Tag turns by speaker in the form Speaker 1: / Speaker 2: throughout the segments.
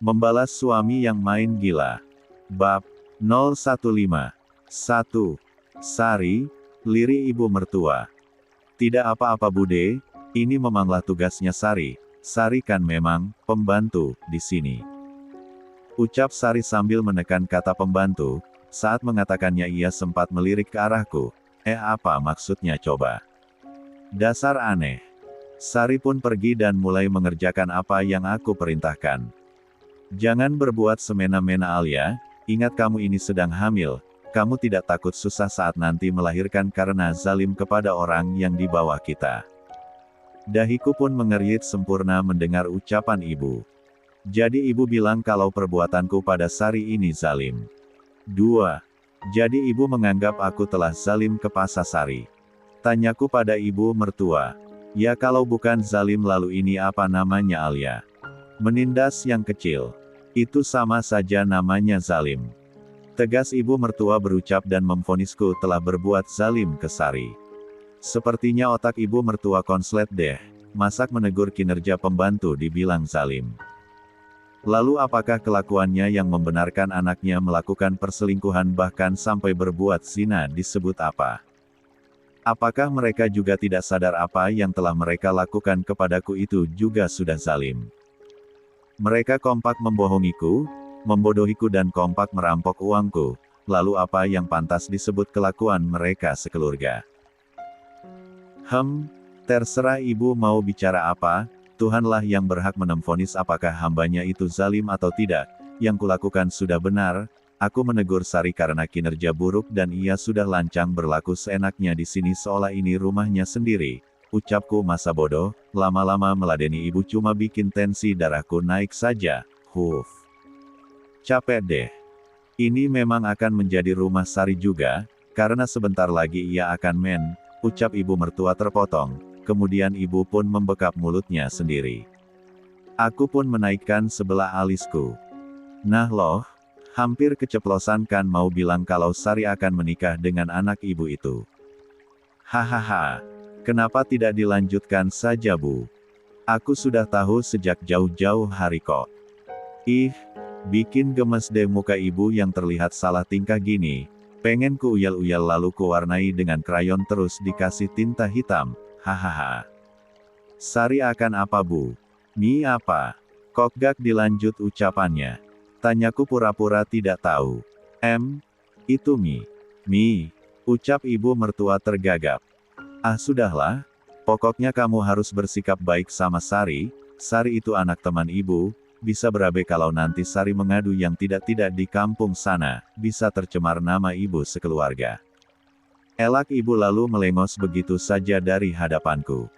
Speaker 1: Membalas suami yang main gila. Bab 015. 1. Sari, liri ibu mertua. Tidak apa-apa Bude, ini memanglah tugasnya Sari. Sari kan memang pembantu di sini. Ucap Sari sambil menekan kata pembantu. Saat mengatakannya ia sempat melirik ke arahku. Apa maksudnya coba? Dasar aneh. Sari pun pergi dan mulai mengerjakan apa yang aku perintahkan. Jangan berbuat semena-mena Alia, ingat kamu ini sedang hamil, kamu tidak takut susah saat nanti melahirkan karena zalim kepada orang yang di bawah kita. Dahiku pun mengerit sempurna mendengar ucapan ibu. Jadi ibu bilang kalau perbuatanku pada Sari ini zalim. 2. Jadi ibu menganggap aku telah zalim ke Pasasari. Tanyaku pada ibu mertua. Ya kalau bukan zalim lalu ini apa namanya Alia? Menindas yang kecil. Itu sama saja namanya zalim. Tegas ibu mertua berucap dan memvonisku telah berbuat zalim ke Sari. Sepertinya otak ibu mertua konslet deh. Masak menegur kinerja pembantu dibilang zalim. Lalu apakah kelakuannya yang membenarkan anaknya melakukan perselingkuhan bahkan sampai berbuat zina disebut apa? Apakah mereka juga tidak sadar apa yang telah mereka lakukan kepadaku itu juga sudah zalim? Mereka kompak membohongiku, membodohiku dan kompak merampok uangku, lalu apa yang pantas disebut kelakuan mereka sekeluarga? Terserah ibu mau bicara apa, Tuhanlah yang berhak memvonis apakah hambanya itu zalim atau tidak, yang kulakukan sudah benar, aku menegur Sari karena kinerja buruk dan ia sudah lancang berlaku seenaknya di sini seolah ini rumahnya sendiri. Ucapku masa bodoh, lama-lama meladeni ibu cuma bikin tensi darahku naik saja, Capek deh. Ini memang akan menjadi rumah Sari juga, karena sebentar lagi ia akan ucap ibu mertua terpotong, kemudian ibu pun membekap mulutnya sendiri. Aku pun menaikkan sebelah alisku. Nah loh, hampir keceplosan kan mau bilang kalau Sari akan menikah dengan anak ibu itu. Hahaha. Kenapa tidak dilanjutkan saja Bu? Aku sudah tahu sejak jauh-jauh hari kok. Bikin gemes deh muka ibu yang terlihat salah tingkah gini. Pengen ku uyal-uyal lalu ku warnai dengan krayon terus dikasih tinta hitam. Hahaha. Sari akan apa Bu? Mi apa? Kok gak dilanjut ucapannya? Tanyaku pura-pura tidak tahu. Itu Mi. Ucap ibu mertua tergagap. Sudahlah, pokoknya kamu harus bersikap baik sama Sari, Sari itu anak teman ibu, bisa berabe kalau nanti Sari mengadu yang tidak-tidak di kampung sana, bisa tercemar nama ibu sekeluarga. Elak ibu lalu melengos begitu saja dari hadapanku.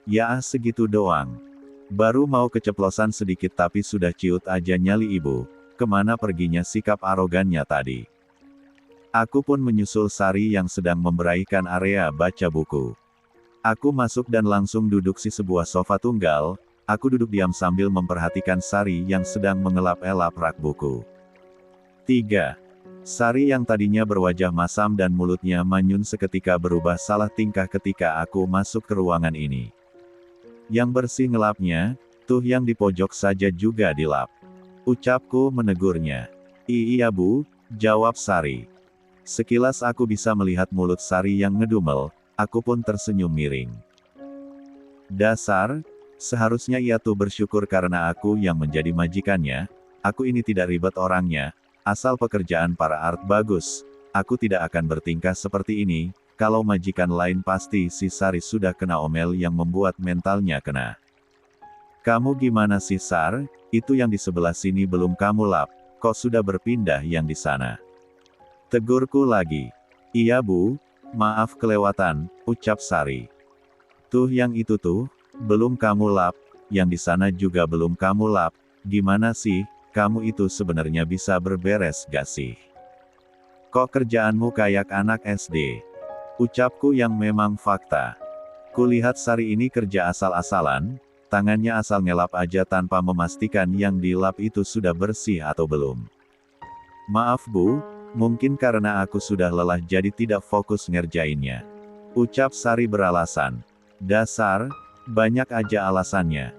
Speaker 1: Ya segitu doang. Baru mau keceplosan sedikit tapi sudah ciut aja nyali ibu, kemana perginya sikap arogannya tadi. Aku pun menyusul Sari yang sedang memberaikan area baca buku. Aku masuk dan langsung duduk di sebuah sofa tunggal, aku duduk diam sambil memperhatikan Sari yang sedang mengelap-elap rak buku. 3. Sari yang tadinya berwajah masam dan mulutnya manyun seketika berubah salah tingkah ketika aku masuk ke ruangan ini. Yang bersih ngelapnya, tuh yang di pojok saja juga dilap. Ucapku menegurnya. Iya Bu, jawab Sari. Sekilas aku bisa melihat mulut Sari yang ngedumel, aku pun tersenyum miring. Dasar, seharusnya ia tuh bersyukur karena aku yang menjadi majikannya, aku ini tidak ribet orangnya, asal pekerjaan para art bagus, aku tidak akan bertingkah seperti ini, kalau majikan lain pasti si Sari sudah kena omel yang membuat mentalnya kena. Kamu gimana sih Sar, itu yang di sebelah sini belum kamu lap, kok sudah berpindah yang di sana? Tegurku lagi. Iya Bu, maaf kelewatan, ucap Sari. Tuh yang itu tuh, belum kamu lap, yang di sana juga belum kamu lap, gimana sih, kamu itu sebenarnya bisa berberes gak sih? Kok kerjaanmu kayak anak SD? Ucapku yang memang fakta. Kulihat Sari ini kerja asal-asalan, tangannya asal ngelap aja tanpa memastikan yang dilap itu sudah bersih atau belum. Maaf Bu, mungkin karena aku sudah lelah jadi tidak fokus ngerjainnya. Ucap Sari beralasan. Dasar, banyak aja alasannya.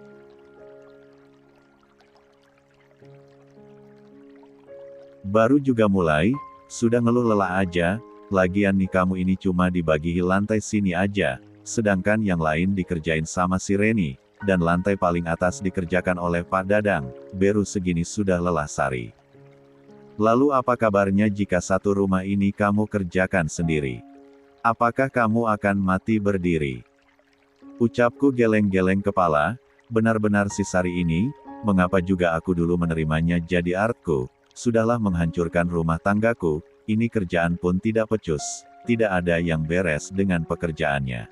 Speaker 1: Baru juga mulai, sudah ngeluh lelah aja, lagian nih kamu ini cuma dibagi lantai sini aja, sedangkan yang lain dikerjain sama si Reni, dan lantai paling atas dikerjakan oleh Pak Dadang, baru segini sudah lelah Sari. Lalu apa kabarnya jika satu rumah ini kamu kerjakan sendiri? Apakah kamu akan mati berdiri? Ucapku geleng-geleng kepala, benar-benar si Sari ini, mengapa juga aku dulu menerimanya jadi artku, sudahlah menghancurkan rumah tanggaku, ini kerjaan pun tidak pecus, tidak ada yang beres dengan pekerjaannya.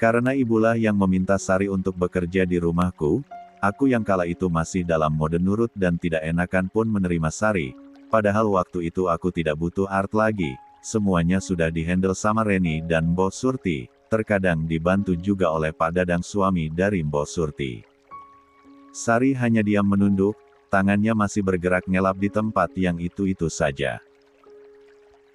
Speaker 1: Karena ibulah yang meminta Sari untuk bekerja di rumahku, aku yang kala itu masih dalam mode nurut dan tidak enakan pun menerima Sari, padahal waktu itu aku tidak butuh art lagi, semuanya sudah dihandle sama Reni dan Mbok Surti, terkadang dibantu juga oleh Pak Dadang suami dari Mbok Surti. Sari hanya diam menunduk, tangannya masih bergerak ngelap di tempat yang itu-itu saja.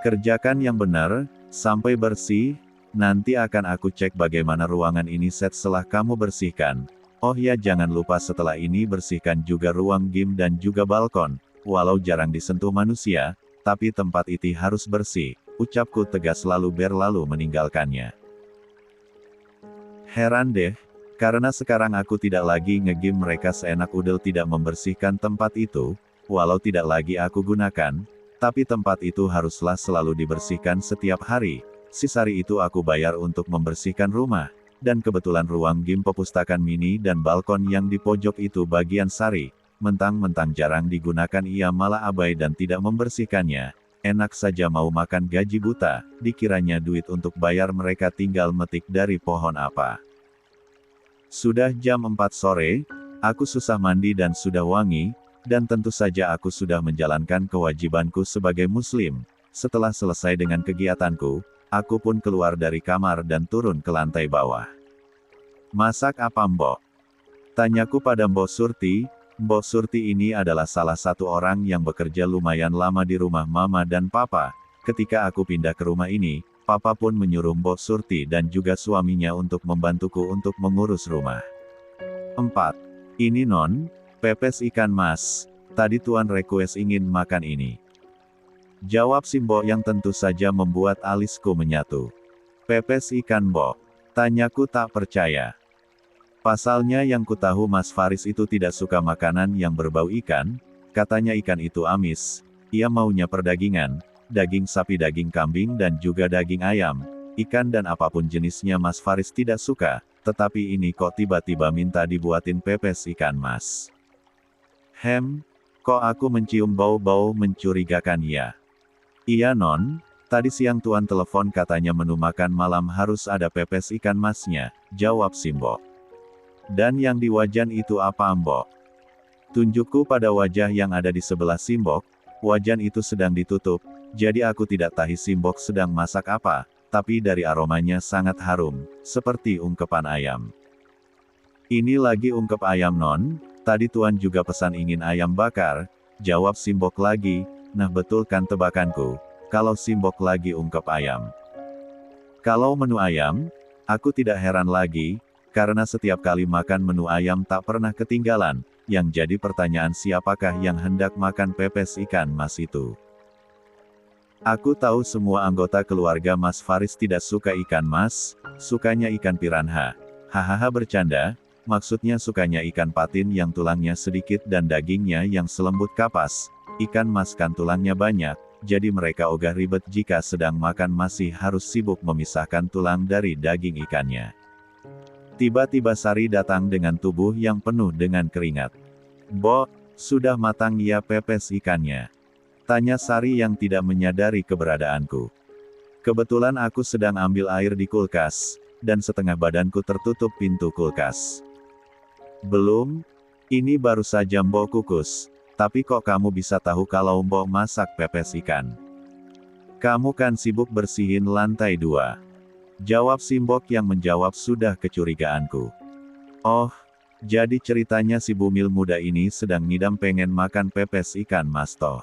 Speaker 1: Kerjakan yang benar, sampai bersih, nanti akan aku cek bagaimana ruangan ini set setelah kamu bersihkan. Oh ya jangan lupa setelah ini bersihkan juga ruang game dan juga balkon, walau jarang disentuh manusia, tapi tempat itu harus bersih, ucapku tegas lalu berlalu meninggalkannya. Heran deh, karena sekarang aku tidak lagi ngegame mereka seenak udel tidak membersihkan tempat itu, walau tidak lagi aku gunakan, tapi tempat itu haruslah selalu dibersihkan setiap hari, si Sari itu aku bayar untuk membersihkan rumah, dan kebetulan ruang game perpustakaan mini dan balkon yang di pojok itu bagian Sari, mentang-mentang jarang digunakan ia malah abai dan tidak membersihkannya, enak saja mau makan gaji buta, dikiranya duit untuk bayar mereka tinggal metik dari pohon apa. Sudah jam 4 sore, aku susah mandi dan sudah wangi, dan tentu saja aku sudah menjalankan kewajibanku sebagai muslim. Setelah selesai dengan kegiatanku, aku pun keluar dari kamar dan turun ke lantai bawah. Masak apa Mbok? Tanyaku pada Mbok Surti. Mbok Surti ini adalah salah satu orang yang bekerja lumayan lama di rumah Mama dan Papa. Ketika aku pindah ke rumah ini, Papa pun menyuruh Mbok Surti dan juga suaminya untuk membantuku untuk mengurus rumah. 4. Ini non, pepes ikan mas. Tadi tuan request ingin makan ini. Jawab si Mbok yang tentu saja membuat alisku menyatu. Pepes ikan Mbok? Tanyaku tak percaya. Pasalnya yang kutahu Mas Faris itu tidak suka makanan yang berbau ikan, katanya ikan itu amis, ia maunya perdagingan, daging sapi, daging kambing dan juga daging ayam, ikan dan apapun jenisnya Mas Faris tidak suka, tetapi ini kok tiba-tiba minta dibuatin pepes ikan mas. Kok aku mencium bau-bau mencurigakan ya? Iya non, tadi siang tuan telepon katanya menu makan malam harus ada pepes ikan masnya, jawab si Mbok. Dan yang di wajan itu apa Mbok? Tunjukku pada wajah yang ada di sebelah si Mbok, wajan itu sedang ditutup, jadi aku tidak tahu si Mbok sedang masak apa, tapi dari aromanya sangat harum, seperti ungkepan ayam. Ini lagi ungkep ayam non, tadi tuan juga pesan ingin ayam bakar, jawab si Mbok lagi, nah betul kan tebakanku, kalau si Mbok lagi ungkep ayam. Kalau menu ayam, aku tidak heran lagi, karena setiap kali makan menu ayam tak pernah ketinggalan, yang jadi pertanyaan siapakah yang hendak makan pepes ikan mas itu. Aku tahu semua anggota keluarga Mas Faris tidak suka ikan mas, sukanya ikan piranha. Hahaha bercanda, maksudnya sukanya ikan patin yang tulangnya sedikit dan dagingnya yang selembut kapas. Ikan mas kan tulangnya banyak, jadi mereka ogah ribet jika sedang makan masih harus sibuk memisahkan tulang dari daging ikannya. Tiba-tiba Sari datang dengan tubuh yang penuh dengan keringat. Mbok, sudah matang ya pepes ikannya? Tanya Sari yang tidak menyadari keberadaanku. Kebetulan aku sedang ambil air di kulkas, dan setengah badanku tertutup pintu kulkas. Belum, ini baru saja Mbok kukus, tapi kok kamu bisa tahu kalau Mbok masak pepes ikan? Kamu kan sibuk bersihin lantai 2. Jawab si Mbok yang menjawab sudah kecurigaanku. Oh, jadi ceritanya si bumil muda ini sedang ngidam pengen makan pepes ikan mas toh.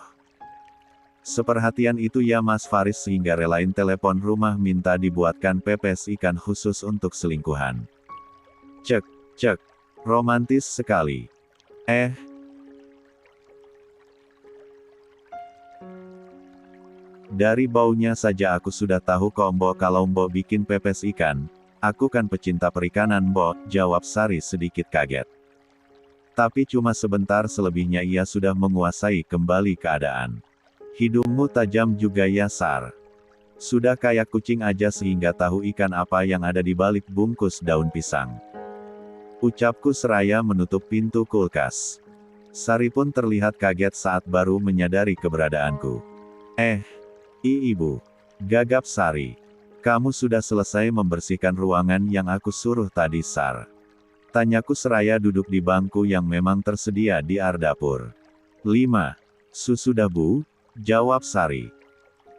Speaker 1: Seperhatian itu ya Mas Faris sehingga relain telepon rumah minta dibuatkan pepes ikan khusus untuk selingkuhan. Cek, romantis sekali. Dari baunya saja aku sudah tahu kok Mbok kalau Mbok bikin pepes ikan. Aku kan pecinta perikanan Mbok, jawab Sari sedikit kaget. Tapi cuma sebentar selebihnya ia sudah menguasai kembali keadaan. Hidungmu tajam juga ya Sar. Sudah kayak kucing aja sehingga tahu ikan apa yang ada di balik bungkus daun pisang. Ucapku seraya menutup pintu kulkas. Sari pun terlihat kaget saat baru menyadari keberadaanku. Ibu. Gagap Sari. Kamu sudah selesai membersihkan ruangan yang aku suruh tadi Sar? Tanyaku seraya duduk di bangku yang memang tersedia di ardapur. 5. Sudah Bu, jawab Sari.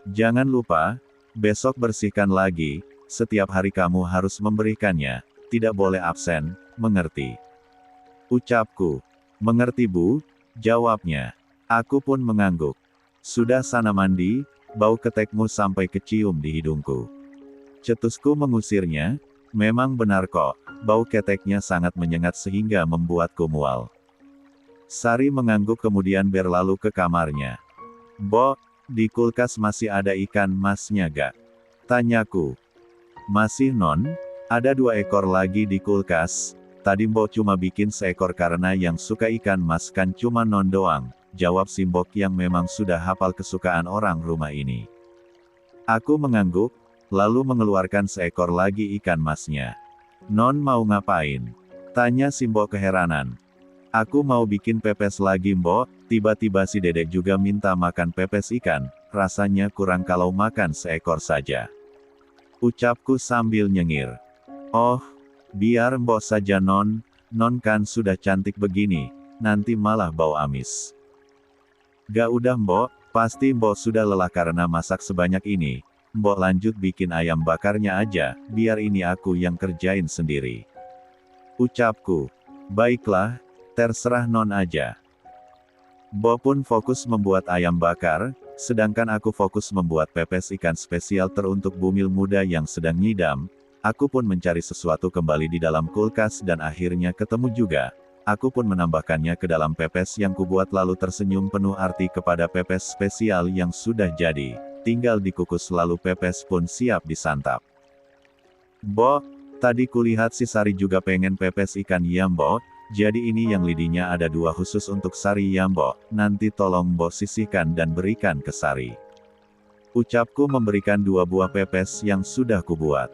Speaker 1: Jangan lupa, besok bersihkan lagi, setiap hari kamu harus memberikannya, tidak boleh absen, mengerti? Ucapku. Mengerti Bu, jawabnya. Aku pun mengangguk. Sudah sana mandi, bau ketekmu sampai kecium di hidungku. Cetusku mengusirnya, memang benar kok, bau keteknya sangat menyengat sehingga membuatku mual. Sari mengangguk kemudian berlalu ke kamarnya. Mbok, di kulkas masih ada ikan masnya gak? Tanyaku. Masih Non, ada 2 ekor lagi di kulkas, tadi Mbok cuma bikin seekor karena yang suka ikan mas kan cuma Non doang, jawab Simbok yang memang sudah hafal kesukaan orang rumah ini. Aku mengangguk, lalu mengeluarkan seekor lagi ikan masnya. Non mau ngapain? Tanya Simbok keheranan. Aku mau bikin pepes lagi Mbok, tiba-tiba si dedek juga minta makan pepes ikan, rasanya kurang kalau makan seekor saja. Ucapku sambil nyengir. Oh, biar Mbok saja Non kan sudah cantik begini, nanti malah bau amis. Gak udah Mbok, pasti Mbok sudah lelah karena masak sebanyak ini. Mbok lanjut bikin ayam bakarnya aja, biar ini aku yang kerjain sendiri. Ucapku. Baiklah, terserah Non aja. Mbok pun fokus membuat ayam bakar, sedangkan aku fokus membuat pepes ikan spesial teruntuk bumil muda yang sedang ngidam. Aku pun mencari sesuatu kembali di dalam kulkas dan akhirnya ketemu juga. Aku pun menambahkannya ke dalam pepes yang kubuat lalu tersenyum penuh arti kepada pepes spesial yang sudah jadi. Tinggal dikukus lalu pepes pun siap disantap. Mbok, tadi kulihat si Sari juga pengen pepes ikan ya Mbok, jadi ini yang lidinya ada 2 khusus untuk Sari ya Mbok, nanti tolong Mbok sisihkan dan berikan ke Sari. Ucapku memberikan 2 buah pepes yang sudah kubuat.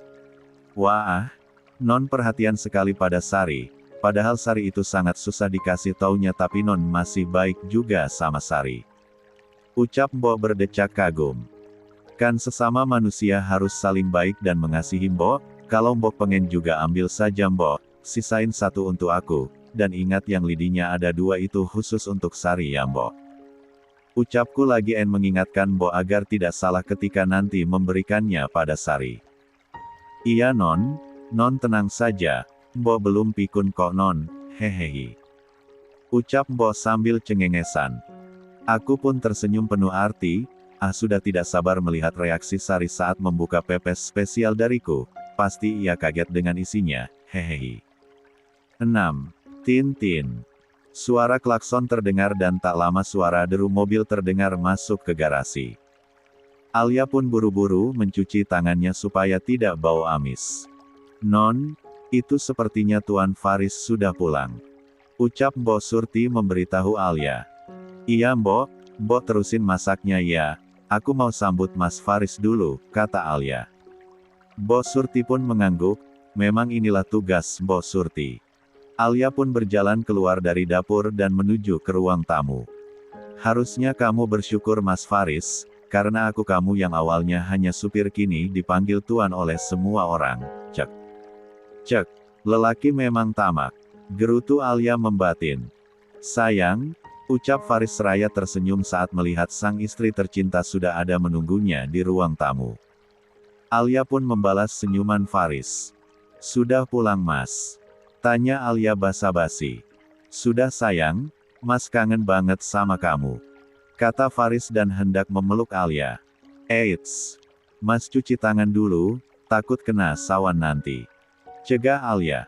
Speaker 1: Wah, Non perhatian sekali pada Sari. Padahal Sari itu sangat susah dikasih taunya tapi Non masih baik juga sama Sari. Ucap Mbok berdecak kagum. Kan sesama manusia harus saling baik dan mengasihi Mbok, kalau Mbok pengen juga ambil saja Mbok, sisain 1 untuk aku, dan ingat yang lidinya ada 2 itu khusus untuk Sari ya Mbok. Ucapku lagi mengingatkan Mbok agar tidak salah ketika nanti memberikannya pada Sari. Iya Non tenang saja. Mbok belum pikun kok Non, hehehe. Ucap Mbok sambil cengengesan. Aku pun tersenyum penuh arti, sudah tidak sabar melihat reaksi Sari saat membuka pepes spesial dariku, pasti ia kaget dengan isinya, hehehe. 6. Tin. Suara klakson terdengar dan tak lama suara deru mobil terdengar masuk ke garasi. Alia pun buru-buru mencuci tangannya supaya tidak bau amis. Non, itu sepertinya Tuan Faris sudah pulang. Ucap Mbok Surti memberitahu Alia. Iya Mbok terusin masaknya ya, aku mau sambut Mas Faris dulu, kata Alia. Mbok Surti pun mengangguk, memang inilah tugas Mbok Surti. Alia pun berjalan keluar dari dapur dan menuju ke ruang tamu. Harusnya kamu bersyukur Mas Faris, karena aku kamu yang awalnya hanya supir kini dipanggil Tuan oleh semua orang, cek. Cek, lelaki memang tamak. Gerutu Alia membatin. Sayang, ucap Faris seraya tersenyum saat melihat sang istri tercinta sudah ada menunggunya di ruang tamu. Alia pun membalas senyuman Faris. Sudah pulang Mas? Tanya Alia basa-basi. Sudah sayang, Mas kangen banget sama kamu. Kata Faris dan hendak memeluk Alia. Eits, Mas cuci tangan dulu, takut kena sawan nanti. Cegah Alia.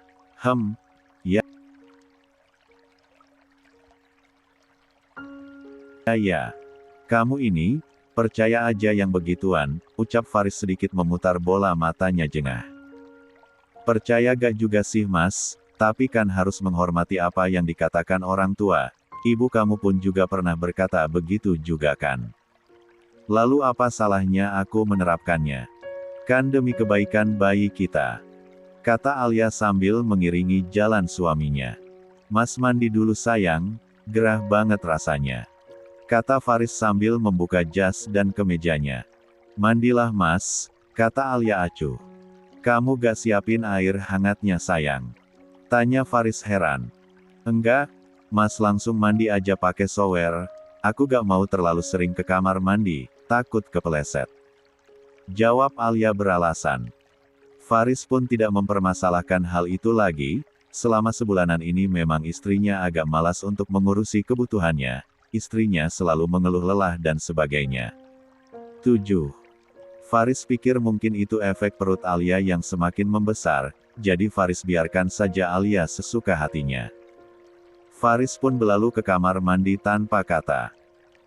Speaker 1: Ya. Kamu ini, Percaya aja yang begituan, ucap Faris sedikit memutar bola matanya jengah. Percaya gak juga sih mas, tapi kan harus menghormati apa yang dikatakan orang tua. Ibu kamu pun juga pernah berkata begitu juga kan? Lalu apa salahnya aku menerapkannya? Kan demi kebaikan bayi kita. Kata Alia sambil mengiringi jalan suaminya. Mas mandi dulu sayang, gerah banget rasanya. Kata Faris sambil membuka jas dan kemejanya. Mandilah mas, kata Alia acuh. Kamu gak siapin air hangatnya sayang? Tanya Faris heran. Enggak, mas langsung mandi aja pakai shower. Aku gak mau terlalu sering ke kamar mandi, takut kepeleset. Jawab Alia beralasan. Faris pun tidak mempermasalahkan hal itu lagi. Selama sebulanan ini memang istrinya agak malas untuk mengurusi kebutuhannya. Istrinya selalu mengeluh lelah dan sebagainya. 7. Faris pikir mungkin itu efek perut Alia yang semakin membesar, jadi Faris biarkan saja Alia sesuka hatinya. Faris pun berlalu ke kamar mandi tanpa kata.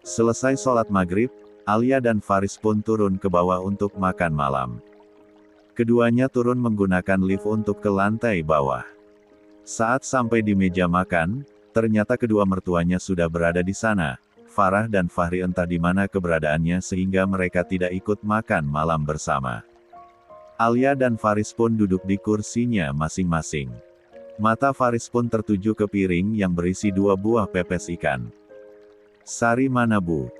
Speaker 1: Selesai sholat maghrib, Alia dan Faris pun turun ke bawah untuk makan malam. Keduanya turun menggunakan lift untuk ke lantai bawah. Saat sampai di meja makan, ternyata kedua mertuanya sudah berada di sana. Farah dan Fahri entah di mana keberadaannya sehingga mereka tidak ikut makan malam bersama. Alia dan Faris pun duduk di kursinya masing-masing. Mata Faris pun tertuju ke piring yang berisi 2 buah pepes ikan. Sari mana bu?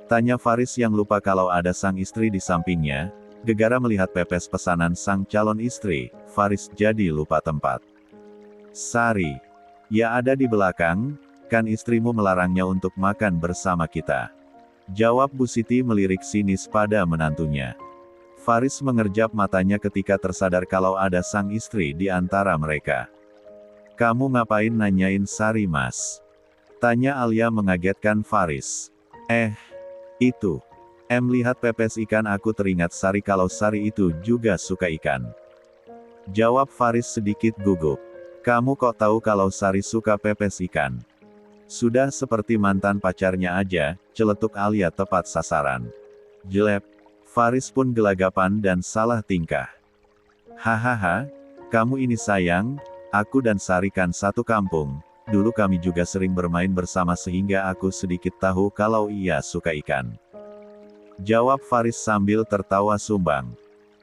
Speaker 1: Tanya Faris yang lupa kalau ada sang istri di sampingnya. Gegara melihat pepes pesanan sang calon istri, Faris jadi lupa tempat. Sari. Ya ada di belakang, kan istrimu melarangnya untuk makan bersama kita. Jawab Bu Siti melirik sinis pada menantunya. Faris mengerjap matanya ketika tersadar kalau ada sang istri di antara mereka. Kamu ngapain nanyain Sari mas? Tanya Alia mengagetkan Faris. Itu. Lihat pepes ikan aku teringat Sari kalau Sari itu juga suka ikan. Jawab Faris sedikit gugup. Kamu kok tahu kalau Sari suka pepes ikan? Sudah seperti mantan pacarnya aja, celetuk Alia tepat sasaran. Jelek. Faris pun gelagapan dan salah tingkah. Hahaha, kamu ini sayang, aku dan Sari kan satu kampung. Dulu kami juga sering bermain bersama sehingga aku sedikit tahu kalau ia suka ikan. Jawab Faris sambil tertawa sumbang.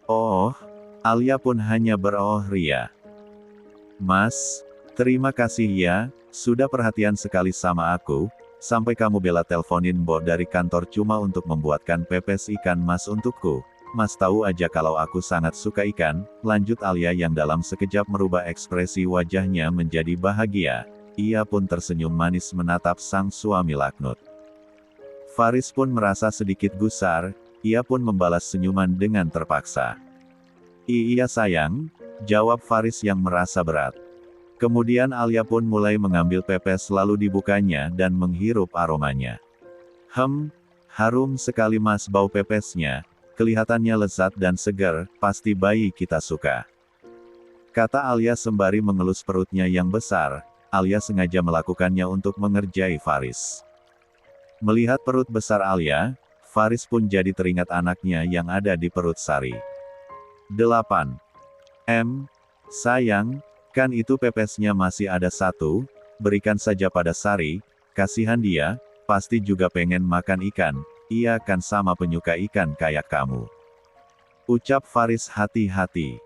Speaker 1: Oh, Alia pun hanya beroh ria. Mas, terima kasih ya, sudah perhatian sekali sama aku, sampai kamu bela teleponin Mbok dari kantor cuma untuk membuatkan pepes ikan mas untukku. Mas tahu aja kalau aku sangat suka ikan, lanjut Alia yang dalam sekejap merubah ekspresi wajahnya menjadi bahagia. Ia pun tersenyum manis menatap sang suami laknut. Faris pun merasa sedikit gusar, ia pun membalas senyuman dengan terpaksa. Iya sayang, jawab Faris yang merasa berat. Kemudian Alia pun mulai mengambil pepes lalu dibukanya dan menghirup aromanya. Harum sekali mas bau pepesnya, kelihatannya lezat dan segar, pasti bayi kita suka. Kata Alia sembari mengelus perutnya yang besar, Alia sengaja melakukannya untuk mengerjai Faris. Melihat perut besar Alia, Faris pun jadi teringat anaknya yang ada di perut Sari. 8. Sayang, kan itu pepesnya masih ada 1, berikan saja pada Sari, kasihan dia, pasti juga pengen makan ikan, ia kan sama penyuka ikan kayak kamu. Ucap Faris hati-hati.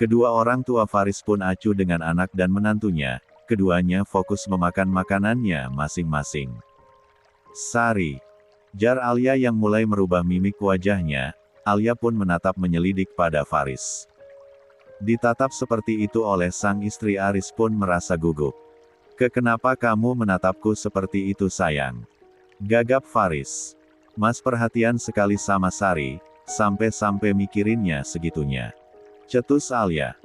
Speaker 1: Kedua orang tua Faris pun acuh dengan anak dan menantunya, keduanya fokus memakan makanannya masing-masing. Sari. Jar Alia yang mulai merubah mimik wajahnya, Alia pun menatap menyelidik pada Faris. Ditatap seperti itu oleh sang istri Aris pun merasa gugup. Kenapa kamu menatapku seperti itu sayang? Gagap Faris. Mas perhatian sekali sama Sari, sampai-sampai mikirinnya segitunya. Cetus Alia.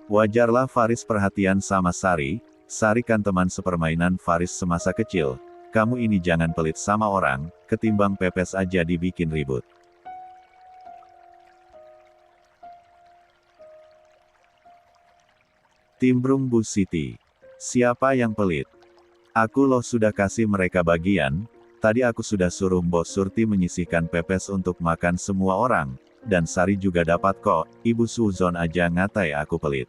Speaker 1: Wajarlah Faris perhatian sama Sari, Sari kan teman sepermainan Faris semasa kecil. Kamu ini jangan pelit sama orang, ketimbang pepes aja dibikin ribut. Timbrung Bu Siti. Siapa yang pelit? Aku loh sudah kasih mereka bagian, tadi aku sudah suruh Mbok Surti menyisihkan pepes untuk makan semua orang, dan Sari juga dapat kok, Ibu Suzon aja ngatai aku pelit.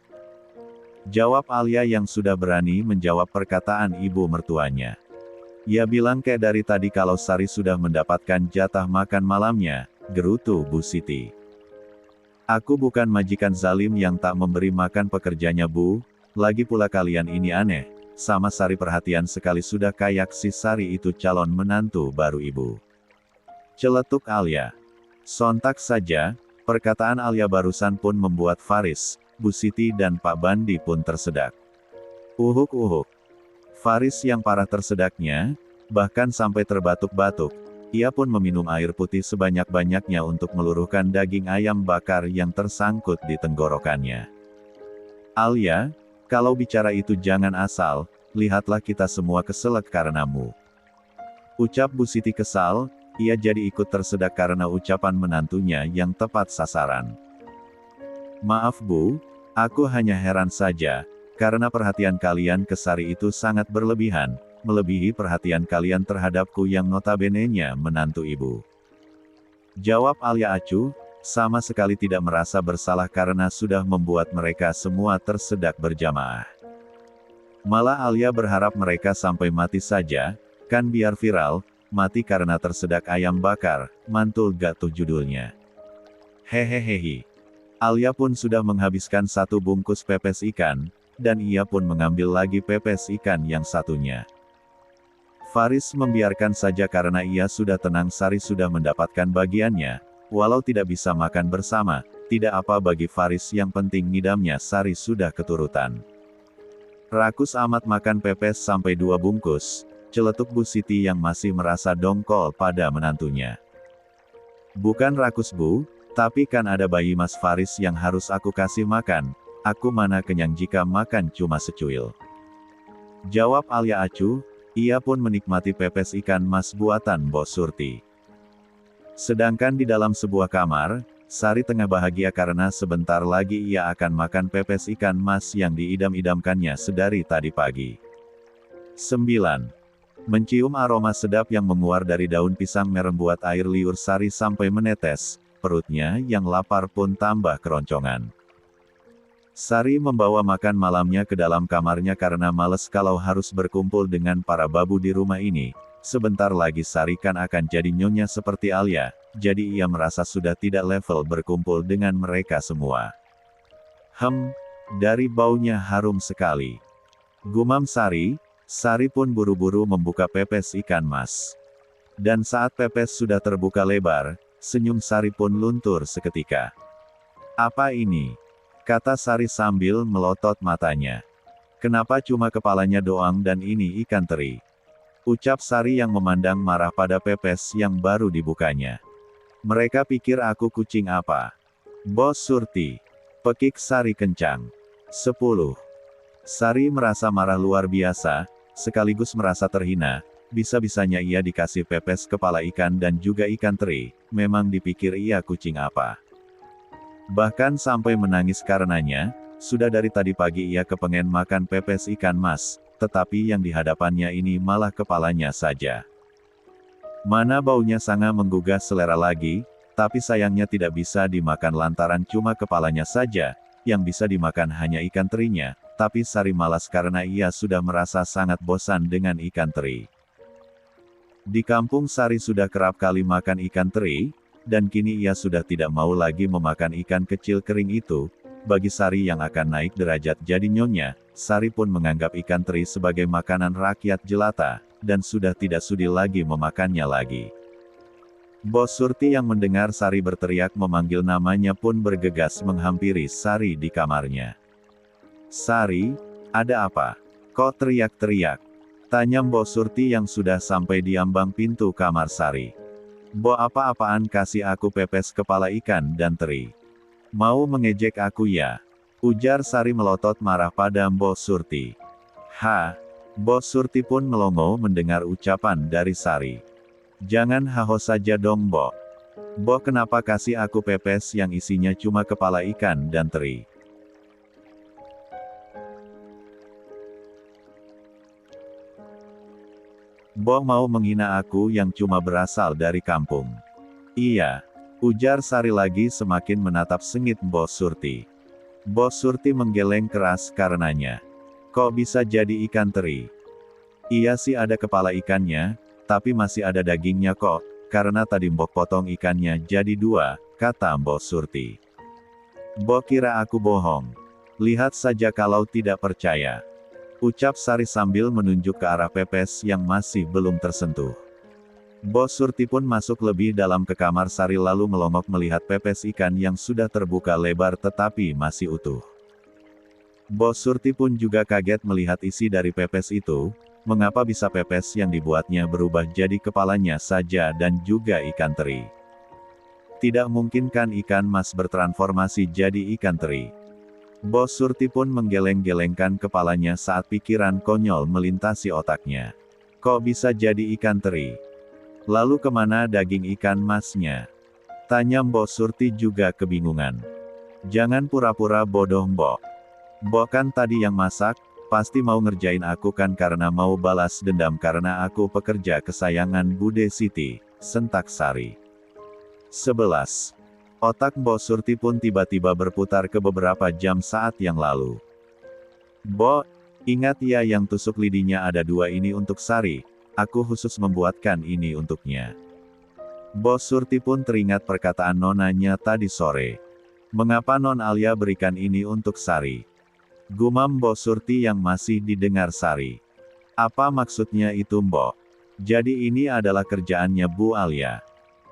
Speaker 1: Jawab Alia yang sudah berani menjawab perkataan ibu mertuanya. Ia bilang kayak dari tadi kalau Sari sudah mendapatkan jatah makan malamnya, gerutu Bu Siti. Aku bukan majikan zalim yang tak memberi makan pekerjanya Bu, lagi pula kalian ini aneh. Sama Sari perhatian sekali sudah kayak si Sari itu calon menantu baru ibu. Celetuk Alia. Sontak saja, perkataan Alia barusan pun membuat Faris, Bu Siti dan Pak Bandi pun tersedak. Uhuk. Faris yang parah tersedaknya, bahkan sampai terbatuk-batuk, ia pun meminum air putih sebanyak-banyaknya untuk meluruhkan daging ayam bakar yang tersangkut di tenggorokannya. Alia, kalau bicara itu jangan asal, lihatlah kita semua keselak karenamu. Ucap Bu Siti kesal, ia jadi ikut tersedak karena ucapan menantunya yang tepat sasaran. Maaf Bu, aku hanya heran saja, karena perhatian kalian ke Sari itu sangat berlebihan, melebihi perhatian kalian terhadapku yang notabene-nya menantu ibu. Jawab Alia acuh, sama sekali tidak merasa bersalah karena sudah membuat mereka semua tersedak berjamaah. Malah Alia berharap mereka sampai mati saja, kan biar viral, mati karena tersedak ayam bakar, mantul gak tuh judulnya. Hehehehi. Alia pun sudah menghabiskan satu bungkus pepes ikan, dan ia pun mengambil lagi pepes ikan yang satunya. Faris membiarkan saja karena ia sudah tenang Sari sudah mendapatkan bagiannya. Walau tidak bisa makan bersama, tidak apa bagi Faris yang penting ngidamnya Sari sudah keturutan. Rakus amat makan pepes sampai 2 bungkus, celetuk Bu Siti yang masih merasa dongkol pada menantunya. Bukan rakus Bu, tapi kan ada bayi Mas Faris yang harus aku kasih makan, aku mana kenyang jika makan cuma secuil. Jawab Alia acuh, ia pun menikmati pepes ikan mas buatan Mbok Surti. Sedangkan di dalam sebuah kamar, Sari tengah bahagia karena sebentar lagi ia akan makan pepes ikan mas yang diidam-idamkannya sedari tadi pagi. 9. Mencium aroma sedap yang menguar dari daun pisang merembuat air liur Sari sampai menetes, perutnya yang lapar pun tambah keroncongan. Sari membawa makan malamnya ke dalam kamarnya karena males kalau harus berkumpul dengan para babu di rumah ini. Sebentar lagi Sari kan akan jadi nyonya seperti Alia, jadi ia merasa sudah tidak level berkumpul dengan mereka semua. Dari baunya harum sekali. Gumam Sari, Sari pun buru-buru membuka pepes ikan mas. Dan saat pepes sudah terbuka lebar, senyum Sari pun luntur seketika. Apa ini? Kata Sari sambil melotot matanya. Kenapa cuma kepalanya doang dan ini ikan teri? Ucap Sari yang memandang marah pada pepes yang baru dibukanya. Mereka pikir aku kucing apa? Bos Surti. Pekik Sari kencang. 10. Sari merasa marah luar biasa, sekaligus merasa terhina, bisa-bisanya ia dikasih pepes kepala ikan dan juga ikan teri, memang dipikir ia kucing apa. Bahkan sampai menangis karenanya, sudah dari tadi pagi ia kepengen makan pepes ikan mas, tetapi yang dihadapannya ini malah kepalanya saja. Mana baunya sangat menggugah selera lagi, tapi sayangnya tidak bisa dimakan lantaran cuma kepalanya saja, yang bisa dimakan hanya ikan terinya, tapi Sari malas karena ia sudah merasa sangat bosan dengan ikan teri. Di kampung Sari sudah kerap kali makan ikan teri, dan kini ia sudah tidak mau lagi memakan ikan kecil kering itu. Bagi Sari yang akan naik derajat jadi nyonya, Sari pun menganggap ikan teri sebagai makanan rakyat jelata, dan sudah tidak sudi lagi memakannya lagi. Bos Surti yang mendengar Sari berteriak memanggil namanya pun bergegas menghampiri Sari di kamarnya. Sari, ada apa? Kok teriak-teriak? Tanya Mbok Surti yang sudah sampai di ambang pintu kamar Sari. Bo apa-apaan kasih aku pepes kepala ikan dan teri. Mau mengejek aku ya? Ujar Sari melotot marah pada Mbok Surti. Mbok Surti pun melongo mendengar ucapan dari Sari. Jangan haho saja dong Mbok. Mbok kenapa kasih aku pepes yang isinya cuma kepala ikan dan teri? Mbok mau menghina aku yang cuma berasal dari kampung. Iya, ujar Sari lagi semakin menatap sengit Mbok Surti. Mbok Surti menggeleng keras karenanya. Kok bisa jadi ikan teri? Iya sih ada kepala ikannya, tapi masih ada dagingnya kok, karena tadi Mbok potong ikannya jadi 2, kata Mbok Surti. Mbok kira aku bohong. Lihat saja kalau tidak percaya. Ucap Sari sambil menunjuk ke arah pepes yang masih belum tersentuh. Mbok Surti pun masuk lebih dalam ke kamar Sari lalu melongok melihat pepes ikan yang sudah terbuka lebar tetapi masih utuh. Mbok Surti pun juga kaget melihat isi dari pepes itu. Mengapa bisa pepes yang dibuatnya berubah jadi kepalanya saja dan juga ikan teri? Tidak mungkin kan ikan mas bertransformasi jadi ikan teri. Mbok Surti pun menggeleng-gelengkan kepalanya saat pikiran konyol melintasi otaknya. Kok bisa jadi ikan teri? Lalu kemana daging ikan masnya? Tanya Mbok Surti juga kebingungan. Jangan pura-pura bodoh Mbok. Mbok kan tadi yang masak. Pasti mau ngerjain aku kan karena mau balas dendam karena aku pekerja kesayangan Bude Siti, sentak Sari. 11. Otak Mbok Surti pun tiba-tiba berputar ke beberapa jam saat yang lalu. Mbok, ingat ya yang tusuk lidinya ada 2 ini untuk Sari, aku khusus membuatkan ini untuknya. Mbok Surti pun teringat perkataan nonanya tadi sore. Mengapa Non Alia berikan ini untuk Sari? Gumam Mbok Surti yang masih didengar Sari. Apa maksudnya itu Mbok? Jadi ini adalah kerjaannya Bu Alia?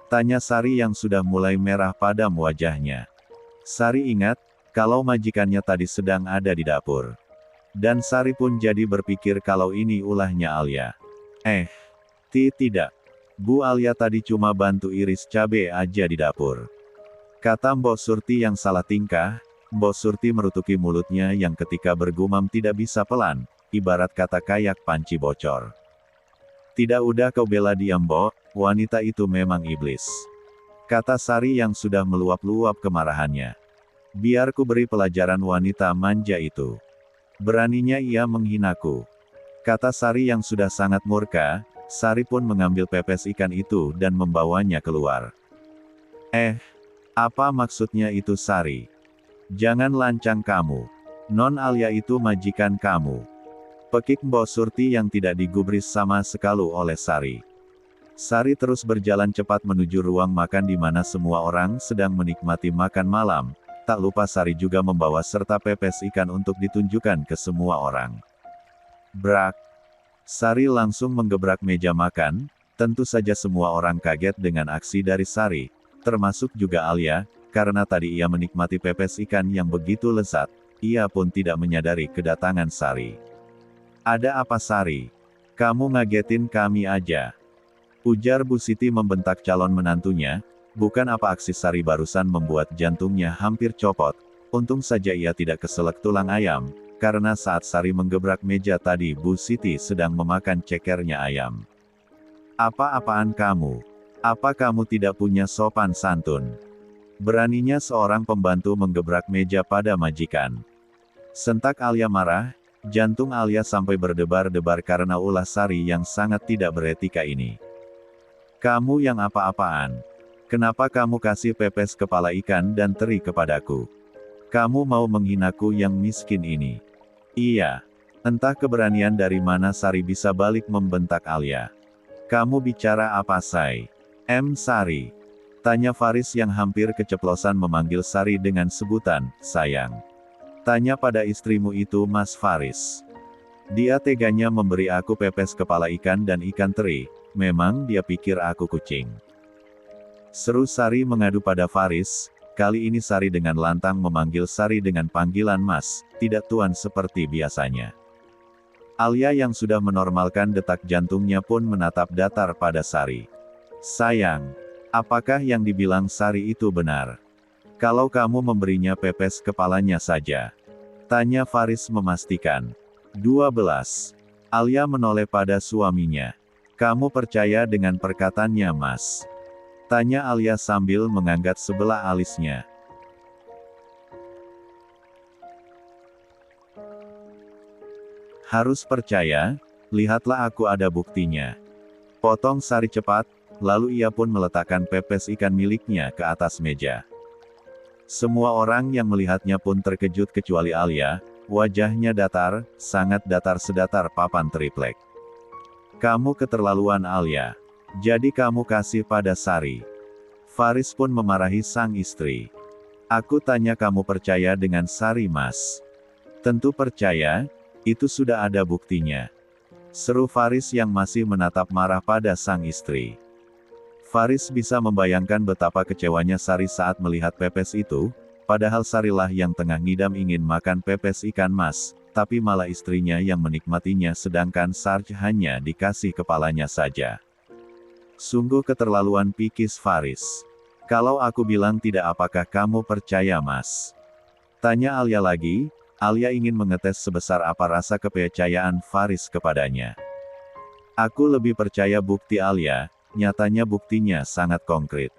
Speaker 1: Tanya Sari yang sudah mulai merah padam wajahnya. Sari ingat, kalau majikannya tadi sedang ada di dapur. Dan Sari pun jadi berpikir kalau ini ulahnya Alia. Tidak. Bu Alia tadi cuma bantu iris cabe aja di dapur. Kata Mbok Surti yang salah tingkah. Mbok Surti merutuki mulutnya yang ketika bergumam tidak bisa pelan, ibarat kata kayak panci bocor. Tidak udah kau bela dia Mbok, wanita itu memang iblis. Kata Sari yang sudah meluap-luap kemarahannya. Biar ku beri pelajaran wanita manja itu. Beraninya ia menghinaku. Kata Sari yang sudah sangat murka, Sari pun mengambil pepes ikan itu dan membawanya keluar. Apa maksudnya itu Sari? Jangan lancang kamu. Non Alia itu majikan kamu. Pekik Mbok Surti yang tidak digubris sama sekali oleh Sari. Sari terus berjalan cepat menuju ruang makan di mana semua orang sedang menikmati makan malam. Tak lupa Sari juga membawa serta pepes ikan untuk ditunjukkan ke semua orang. Brak. Sari langsung menggebrak meja makan. Tentu saja semua orang kaget dengan aksi dari Sari, termasuk juga Alia. Karena tadi ia menikmati pepes ikan yang begitu lezat, ia pun tidak menyadari kedatangan Sari. Ada apa Sari? Kamu ngagetin kami aja. Ujar Bu Siti membentak calon menantunya, bukan apa aksi Sari barusan membuat jantungnya hampir copot, untung saja ia tidak keselak tulang ayam, karena saat Sari menggebrak meja tadi Bu Siti sedang memakan cekernya ayam. Apa-apaan kamu? Apa kamu tidak punya sopan santun? Beraninya seorang pembantu menggebrak meja pada majikan. Sentak Alia marah, jantung Alia sampai berdebar-debar karena ulah Sari yang sangat tidak beretika ini. Kamu yang apa-apaan? Kenapa kamu kasih pepes kepala ikan dan teri kepadaku? Kamu mau menghinaku yang miskin ini? Iya. Entah keberanian dari mana Sari bisa balik membentak Alia. Kamu bicara apa Say? Sari. Tanya Faris yang hampir keceplosan memanggil Sari dengan sebutan, sayang. Tanya pada istrimu itu Mas Faris. Dia teganya memberi aku pepes kepala ikan dan ikan teri, memang dia pikir aku kucing. Seru Sari mengadu pada Faris, kali ini Sari dengan lantang memanggil Sari dengan panggilan Mas, tidak Tuan seperti biasanya. Alia yang sudah menormalkan detak jantungnya pun menatap datar pada Sari. Sayang. Apakah yang dibilang Sari itu benar? Kalau kamu memberinya pepes kepalanya saja. Tanya Faris memastikan. 12. Alia menoleh pada suaminya. Kamu percaya dengan perkataannya Mas? Tanya Alia sambil mengangkat sebelah alisnya. Harus percaya, lihatlah aku ada buktinya. Potong Sari cepat, lalu ia pun meletakkan pepes ikan miliknya ke atas meja. Semua orang yang melihatnya pun terkejut kecuali Alia, wajahnya datar, sangat datar sedatar papan triplek. Kamu keterlaluan Alia. Jadi kamu kasih pada Sari. Faris pun memarahi sang istri. Aku tanya kamu percaya dengan Sari Mas? Tentu percaya, itu sudah ada buktinya. Seru Faris yang masih menatap marah pada sang istri. Faris bisa membayangkan betapa kecewanya Sari saat melihat pepes itu, padahal Sarilah yang tengah ngidam ingin makan pepes ikan mas, tapi malah istrinya yang menikmatinya sedangkan Sarj hanya dikasih kepalanya saja. Sungguh keterlaluan, pikir Faris. Kalau aku bilang tidak, apakah kamu percaya Mas? Tanya Alia lagi. Alia ingin mengetes sebesar apa rasa kepercayaan Faris kepadanya. Aku lebih percaya bukti Alia. Nyatanya buktinya sangat konkret,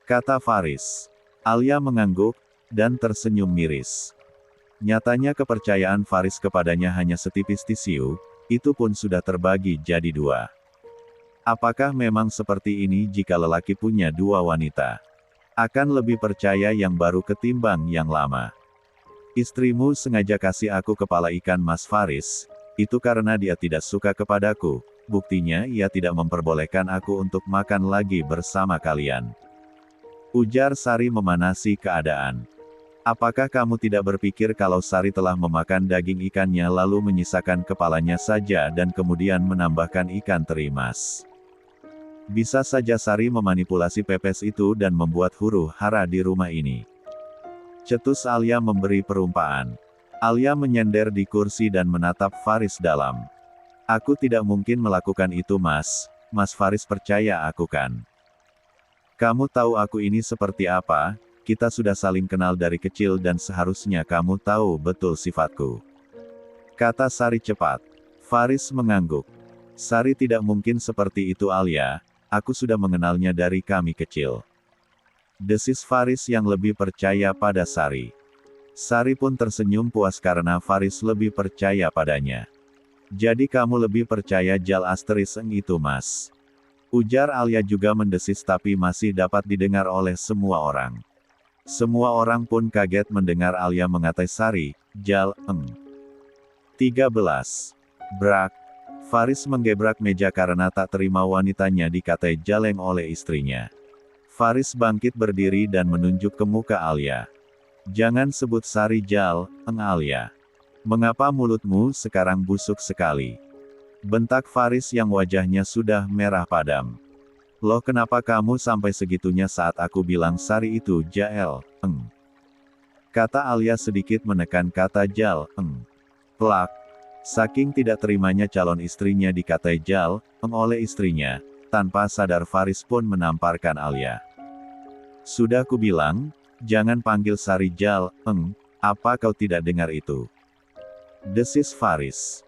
Speaker 1: kata Faris. Alia mengangguk, dan tersenyum miris. Nyatanya kepercayaan Faris kepadanya hanya setipis tisu, itu pun sudah terbagi jadi dua. Apakah memang seperti ini jika lelaki punya dua wanita? Akan lebih percaya yang baru ketimbang yang lama. Istrimu sengaja kasih aku kepala ikan mas Faris, itu karena dia tidak suka kepadaku. Buktinya ia tidak memperbolehkan aku untuk makan lagi bersama kalian. Ujar Sari memanasi keadaan. Apakah kamu tidak berpikir kalau Sari telah memakan daging ikannya lalu menyisakan kepalanya saja dan kemudian menambahkan ikan teri mas? Bisa saja Sari memanipulasi pepes itu dan membuat huru hara di rumah ini. Cetus Alia memberi perumpamaan. Alia menyender di kursi dan menatap Faris dalam. Aku tidak mungkin melakukan itu Mas Faris percaya aku kan. Kamu tahu aku ini seperti apa, kita sudah saling kenal dari kecil dan seharusnya kamu tahu betul sifatku. Kata Sari cepat. Faris mengangguk. Sari tidak mungkin seperti itu Alia, aku sudah mengenalnya dari kami kecil. Desis Faris yang lebih percaya pada Sari. Sari pun tersenyum puas karena Faris lebih percaya padanya. Jadi kamu lebih percaya Jal Asteriseng itu Mas? Ujar Alia juga mendesis tapi masih dapat didengar oleh semua orang. Semua orang pun kaget mendengar Alia mengatai Sari, Jal, 13. Brak. Faris menggebrak meja karena tak terima wanitanya dikatai jaleng oleh istrinya. Faris bangkit berdiri dan menunjuk ke muka Alia. Jangan sebut Sari Jal, Alia. Mengapa mulutmu sekarang busuk sekali? Bentak Faris yang wajahnya sudah merah padam. Loh kenapa kamu sampai segitunya saat aku bilang Sari itu Jael, Kata Alia sedikit menekan kata Jal, Plak. Saking tidak terimanya calon istrinya dikatai Jal, oleh istrinya, tanpa sadar Faris pun menamparkan Alia. Sudah kubilang, jangan panggil Sari Jal, apa kau tidak dengar itu? Desis Faris.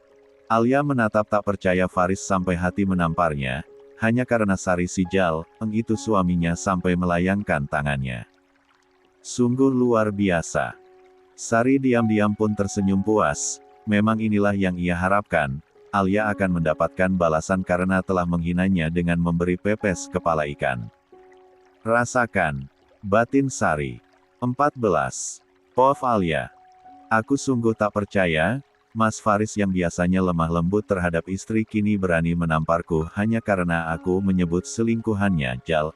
Speaker 1: Alia menatap tak percaya Faris sampai hati menamparnya, hanya karena Sari si Jal, itu suaminya sampai melayangkan tangannya. Sungguh luar biasa. Sari diam-diam pun tersenyum puas, memang inilah yang ia harapkan, Alia akan mendapatkan balasan karena telah menghinanya dengan memberi pepes kepala ikan. Rasakan, batin Sari. 14. Pov Alia. Aku sungguh tak percaya, Mas Faris yang biasanya lemah lembut terhadap istri kini berani menamparku hanya karena aku menyebut selingkuhannya Jal,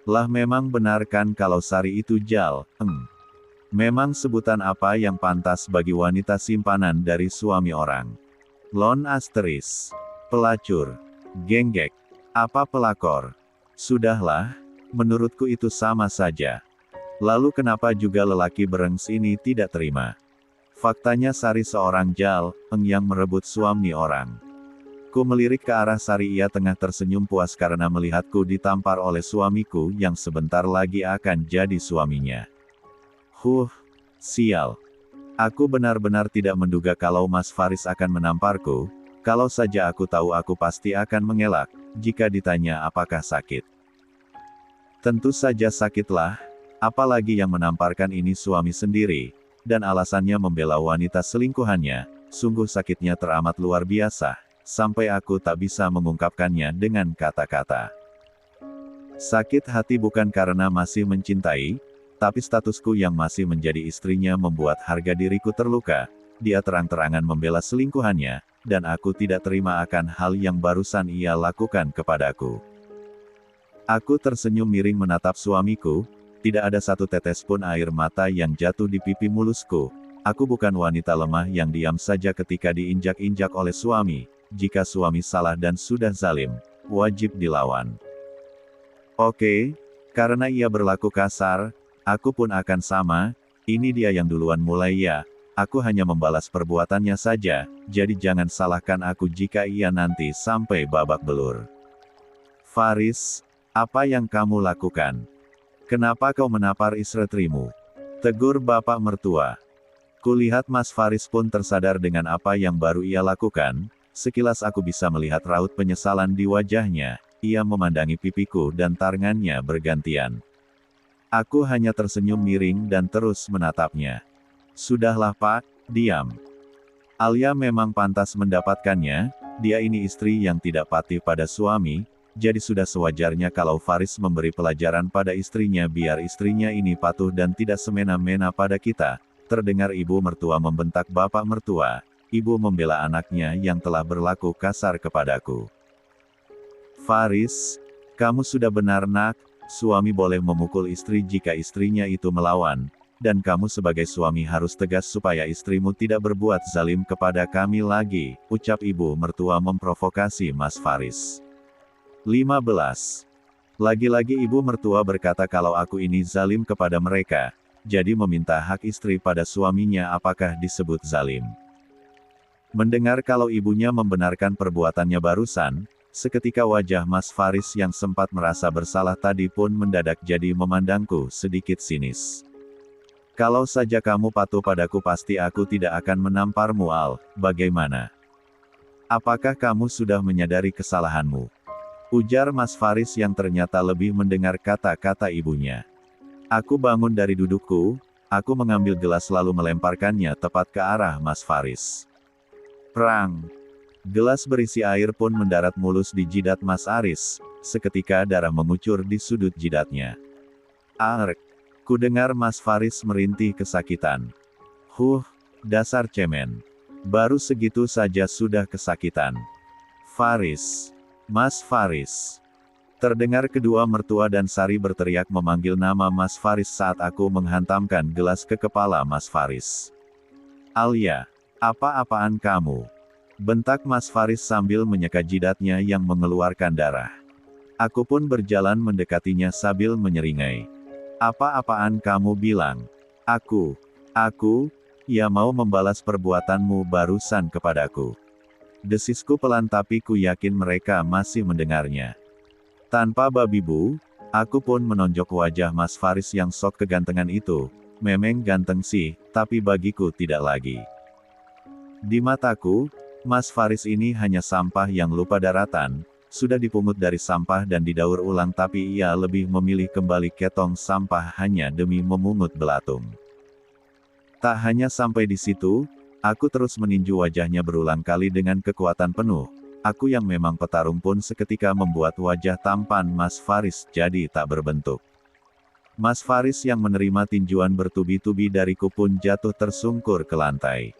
Speaker 1: Lah memang benar kan kalau Sari itu Jal, Memang sebutan apa yang pantas bagi wanita simpanan dari suami orang? Lon asteris. Pelacur. Genggek. Apa pelakor? Sudahlah, menurutku itu sama saja. Lalu kenapa juga lelaki berengs ini tidak terima? Faktanya Sari seorang Jal, yang merebut suami orang. Ku melirik ke arah Sari, ia tengah tersenyum puas karena melihatku ditampar oleh suamiku yang sebentar lagi akan jadi suaminya. Sial. Aku benar-benar tidak menduga kalau Mas Faris akan menamparku, kalau saja aku tahu aku pasti akan mengelak, jika ditanya apakah sakit. Tentu saja sakitlah, apalagi yang menamparkan ini suami sendiri, dan alasannya membela wanita selingkuhannya, sungguh sakitnya teramat luar biasa, sampai aku tak bisa mengungkapkannya dengan kata-kata. Sakit hati bukan karena masih mencintai, tapi statusku yang masih menjadi istrinya membuat harga diriku terluka. Dia terang-terangan membela selingkuhannya, dan aku tidak terima akan hal yang barusan ia lakukan kepadaku. Aku tersenyum miring menatap suamiku, tidak ada satu tetes pun air mata yang jatuh di pipi mulusku. Aku bukan wanita lemah yang diam saja ketika diinjak-injak oleh suami. Jika suami salah dan sudah zalim, wajib dilawan. Oke, karena ia berlaku kasar, aku pun akan sama. Ini dia yang duluan mulai ya. Aku hanya membalas perbuatannya saja, jadi jangan salahkan aku jika ia nanti sampai babak belur. Faris, apa yang kamu lakukan? Kenapa kau menapar istrimu? Tegur bapak mertua. Kulihat Mas Faris pun tersadar dengan apa yang baru ia lakukan. Sekilas aku bisa melihat raut penyesalan di wajahnya. Ia memandangi pipiku dan tangannya bergantian. Aku hanya tersenyum miring dan terus menatapnya. Sudahlah Pak, diam. Alia memang pantas mendapatkannya, dia ini istri yang tidak patuh pada suami, jadi sudah sewajarnya kalau Faris memberi pelajaran pada istrinya biar istrinya ini patuh dan tidak semena-mena pada kita. Terdengar ibu mertua membentak bapak mertua, ibu membela anaknya yang telah berlaku kasar kepadaku. Faris, kamu sudah benar nak, suami boleh memukul istri jika istrinya itu melawan. Dan kamu sebagai suami harus tegas supaya istrimu tidak berbuat zalim kepada kami lagi, ucap ibu mertua memprovokasi Mas Faris. 15. Lagi-lagi ibu mertua berkata kalau aku ini zalim kepada mereka, jadi meminta hak istri pada suaminya apakah disebut zalim. Mendengar kalau ibunya membenarkan perbuatannya barusan, seketika wajah Mas Faris yang sempat merasa bersalah tadi pun mendadak jadi memandangku sedikit sinis. Kalau saja kamu patuh padaku pasti aku tidak akan menamparmu Al, bagaimana? Apakah kamu sudah menyadari kesalahanmu? Ujar Mas Faris yang ternyata lebih mendengar kata-kata ibunya. Aku bangun dari dudukku, aku mengambil gelas lalu melemparkannya tepat ke arah Mas Faris. Prang! Gelas berisi air pun mendarat mulus di jidat Mas Aris, seketika darah mengucur di sudut jidatnya. Ark! Kudengar Mas Faris merintih kesakitan. Dasar cemen. Baru segitu saja sudah kesakitan. Faris. Mas Faris. Terdengar kedua mertua dan Sari berteriak memanggil nama Mas Faris saat aku menghantamkan gelas ke kepala Mas Faris. Alia, apa-apaan kamu? Bentak Mas Faris sambil menyeka jidatnya yang mengeluarkan darah. Aku pun berjalan mendekatinya sambil menyeringai. Apa-apaan kamu bilang? Aku, ya mau membalas perbuatanmu barusan kepadaku. Desisku pelan tapi ku yakin mereka masih mendengarnya. Tanpa babi bu, aku pun menonjok wajah Mas Faris yang sok kegantengan itu. Memang ganteng sih, tapi bagiku tidak lagi. Di mataku, Mas Faris ini hanya sampah yang lupa daratan. Sudah dipungut dari sampah dan didaur ulang tapi ia lebih memilih kembali ke tong sampah hanya demi memungut belatung. Tak hanya sampai di situ, aku terus meninju wajahnya berulang kali dengan kekuatan penuh. Aku yang memang petarung pun seketika membuat wajah tampan Mas Faris jadi tak berbentuk. Mas Faris yang menerima tinjuan bertubi-tubi dariku pun jatuh tersungkur ke lantai.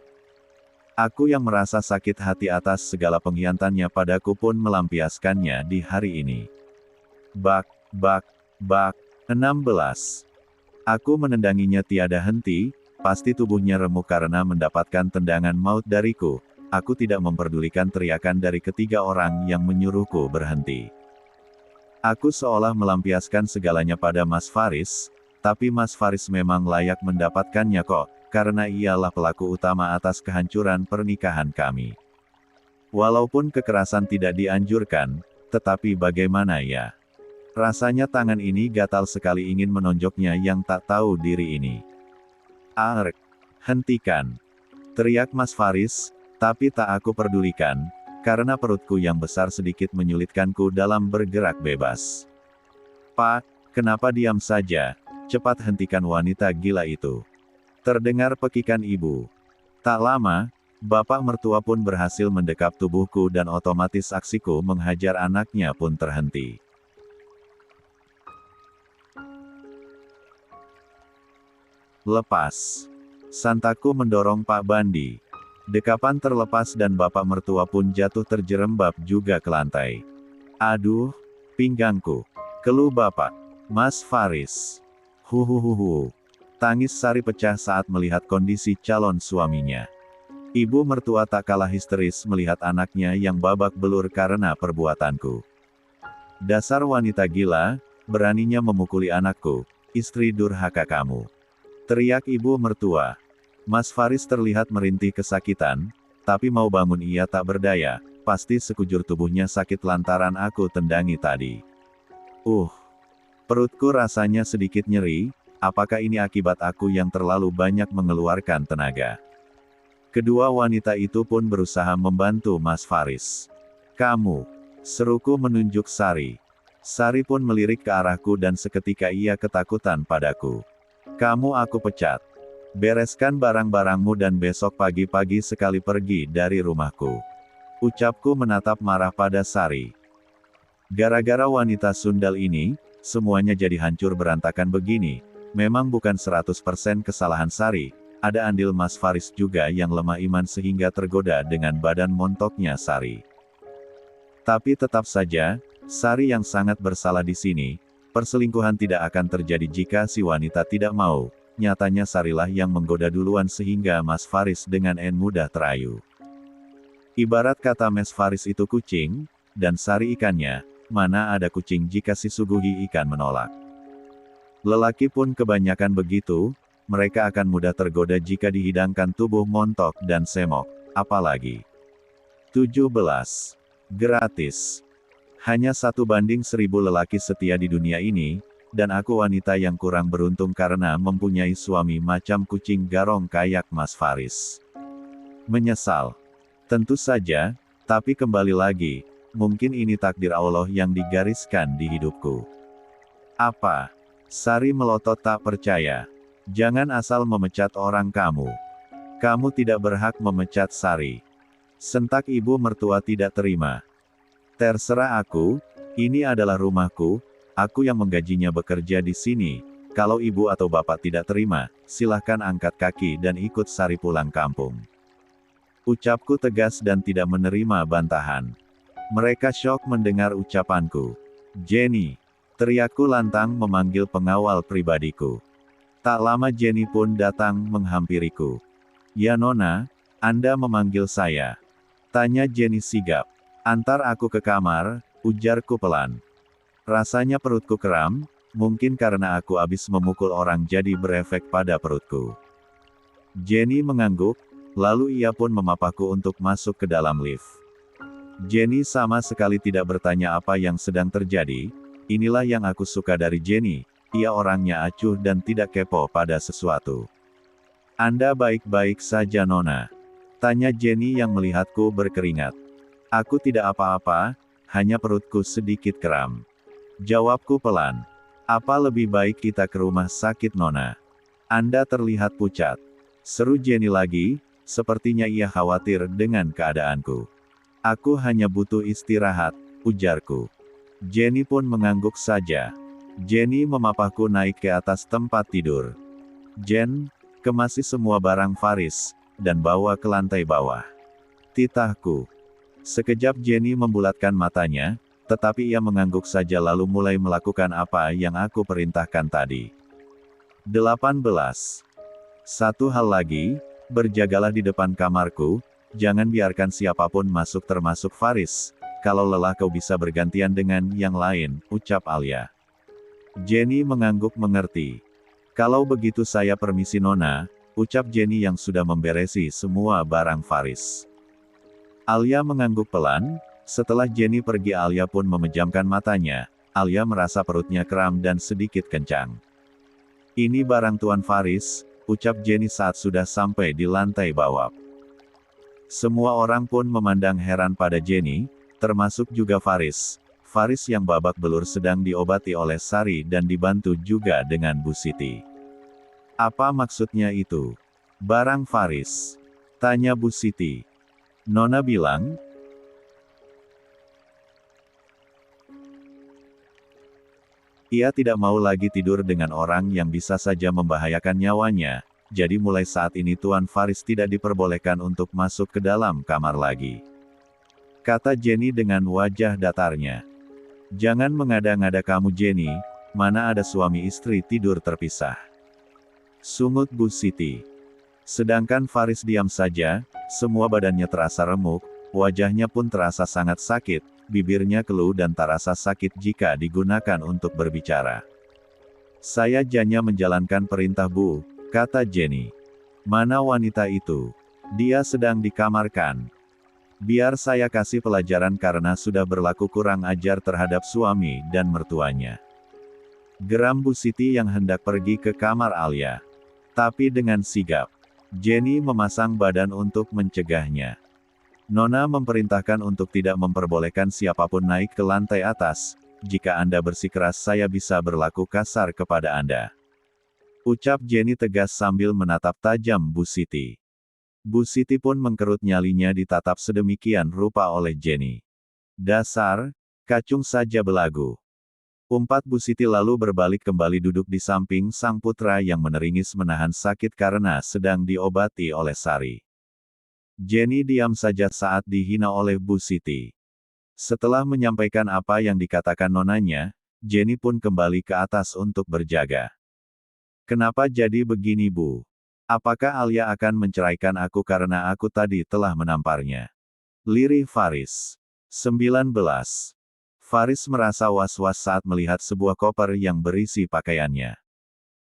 Speaker 1: Aku yang merasa sakit hati atas segala pengkhianatannya padaku pun melampiaskannya di hari ini. Bak. 16. Aku menendanginya tiada henti, pasti tubuhnya remuk karena mendapatkan tendangan maut dariku. Aku tidak memperdulikan teriakan dari ketiga orang yang menyuruhku berhenti. Aku seolah melampiaskan segalanya pada Mas Faris, tapi Mas Faris memang layak mendapatkannya kok. Karena ialah pelaku utama atas kehancuran pernikahan kami. Walaupun kekerasan tidak dianjurkan, tetapi bagaimana ya? Rasanya tangan ini gatal sekali ingin menonjoknya yang tak tahu diri ini. Ark! Hentikan! Teriak Mas Faris, tapi tak aku perdulikan, karena perutku yang besar sedikit menyulitkanku dalam bergerak bebas. Pak, kenapa diam saja? Cepat hentikan wanita gila itu. Terdengar pekikan ibu. Tak lama, Bapak mertua pun berhasil mendekap tubuhku dan otomatis aksiku menghajar anaknya pun terhenti. Lepas. Santaku mendorong Pak Bandi. Dekapan terlepas dan bapak mertua pun jatuh terjerembab juga ke lantai. Aduh, pinggangku. Keluh bapak. Mas Faris. Huhuhuhu. Tangis Sari pecah saat melihat kondisi calon suaminya. Ibu mertua tak kalah histeris melihat anaknya yang babak belur karena perbuatanku. Dasar wanita gila, beraninya memukuli anakku, istri durhaka kamu. Teriak ibu mertua. Mas Faris terlihat merintih kesakitan, tapi mau bangun ia tak berdaya, pasti sekujur tubuhnya sakit lantaran aku tendangi tadi. Perutku rasanya sedikit nyeri, apakah ini akibat aku yang terlalu banyak mengeluarkan tenaga? Kedua wanita itu pun berusaha membantu Mas Faris. Kamu, seruku menunjuk Sari. Sari pun melirik ke arahku dan seketika ia ketakutan padaku. Kamu aku pecat. Bereskan barang-barangmu dan besok pagi-pagi sekali pergi dari rumahku. Ucapku menatap marah pada Sari. Gara-gara wanita sundal ini, semuanya jadi hancur berantakan begini. Memang bukan 100% kesalahan Sari, ada andil Mas Faris juga yang lemah iman sehingga tergoda dengan badan montoknya Sari. Tapi tetap saja, Sari yang sangat bersalah di sini. Perselingkuhan tidak akan terjadi jika si wanita tidak mau. Nyatanya Sarilah yang menggoda duluan sehingga Mas Faris dengan mudah terayu. Ibarat kata Mas Faris itu kucing, dan Sari ikannya, mana ada kucing jika si suguhi ikan menolak. Lelaki pun kebanyakan begitu, mereka akan mudah tergoda jika dihidangkan tubuh montok dan semok, apalagi 17. Gratis. Hanya 1:1000 lelaki setia di dunia ini, dan aku wanita yang kurang beruntung karena mempunyai suami macam kucing garong kayak Mas Faris. Menyesal. Tentu saja, tapi kembali lagi, mungkin ini takdir Allah yang digariskan di hidupku. Apa? Sari melotot tak percaya. Jangan asal memecat orang kamu. Kamu tidak berhak memecat Sari. Sentak ibu mertua tidak terima. Terserah aku, ini adalah rumahku, aku yang menggajinya bekerja di sini. Kalau ibu atau bapak tidak terima, silahkan angkat kaki dan ikut Sari pulang kampung. Ucapku tegas dan tidak menerima bantahan. Mereka syok mendengar ucapanku. Jenny, teriakku lantang memanggil pengawal pribadiku. Tak lama Jenny pun datang menghampiriku. Ya Nona, Anda memanggil saya? Tanya Jenny sigap. Antar aku ke kamar, ujarku pelan. Rasanya perutku kram, mungkin karena aku habis memukul orang jadi berefek pada perutku. Jenny mengangguk, lalu ia pun memapahku untuk masuk ke dalam lift. Jenny sama sekali tidak bertanya apa yang sedang terjadi. Inilah yang aku suka dari Jenny, ia orangnya acuh dan tidak kepo pada sesuatu. Anda baik-baik saja Nona? Tanya Jenny yang melihatku berkeringat. Aku tidak apa-apa, hanya perutku sedikit kram. Jawabku pelan. Apa lebih baik kita ke rumah sakit Nona? Anda terlihat pucat. Seru Jenny lagi, sepertinya ia khawatir dengan keadaanku. Aku hanya butuh istirahat, ujarku. Jenny pun mengangguk saja. Jenny memapahku naik ke atas tempat tidur. Jen, kemasi semua barang Faris, dan bawa ke lantai bawah. Titahku. Sekejap Jenny membulatkan matanya, tetapi ia mengangguk saja lalu mulai melakukan apa yang aku perintahkan tadi. 18. Satu hal lagi, berjagalah di depan kamarku, jangan biarkan siapapun masuk termasuk Faris, kalau lelah kau bisa bergantian dengan yang lain, ucap Alia. Jenny mengangguk mengerti. Kalau begitu saya permisi Nona, ucap Jenny yang sudah memberesi semua barang Faris. Alia mengangguk pelan, setelah Jenny pergi Alia pun memejamkan matanya, Alia merasa perutnya kram dan sedikit kencang. Ini barang Tuan Faris, ucap Jenny saat sudah sampai di lantai bawah. Semua orang pun memandang heran pada Jenny, termasuk juga Faris. Faris yang babak belur sedang diobati oleh Sari dan dibantu juga dengan Bu Siti. Apa maksudnya itu? Barang Faris. Tanya Bu Siti. Nona bilang, ia tidak mau lagi tidur dengan orang yang bisa saja membahayakan nyawanya, jadi mulai saat ini Tuan Faris tidak diperbolehkan untuk masuk ke dalam kamar lagi. Kata Jenny dengan wajah datarnya. Jangan mengada-ngada kamu Jenny, mana ada suami istri tidur terpisah. Sungut Bu Siti. Sedangkan Faris diam saja, semua badannya terasa remuk, wajahnya pun terasa sangat sakit, bibirnya keluh dan terasa sakit jika digunakan untuk berbicara. Saya hanya menjalankan perintah Bu, kata Jenny. Mana wanita itu? Dia sedang dikamarkan. Biar saya kasih pelajaran karena sudah berlaku kurang ajar terhadap suami dan mertuanya. Geram Bu Siti yang hendak pergi ke kamar Alia. Tapi dengan sigap, Jenny memasang badan untuk mencegahnya. Nona memerintahkan untuk tidak memperbolehkan siapapun naik ke lantai atas. Jika Anda bersikeras saya bisa berlaku kasar kepada Anda. Ucap Jenny tegas sambil menatap tajam Bu Siti. Bu Siti pun mengkerut nyalinya ditatap sedemikian rupa oleh Jenny. Dasar, kacung saja belagu. Umpat Bu Siti lalu berbalik kembali duduk di samping sang putra yang meneringis menahan sakit karena sedang diobati oleh Sari. Jenny diam saja saat dihina oleh Bu Siti. Setelah menyampaikan apa yang dikatakan nonanya, Jenny pun kembali ke atas untuk berjaga. Kenapa jadi begini Bu? Apakah Alia akan menceraikan aku karena aku tadi telah menamparnya? Lirih Faris. 19. Faris merasa was-was saat melihat sebuah koper yang berisi pakaiannya.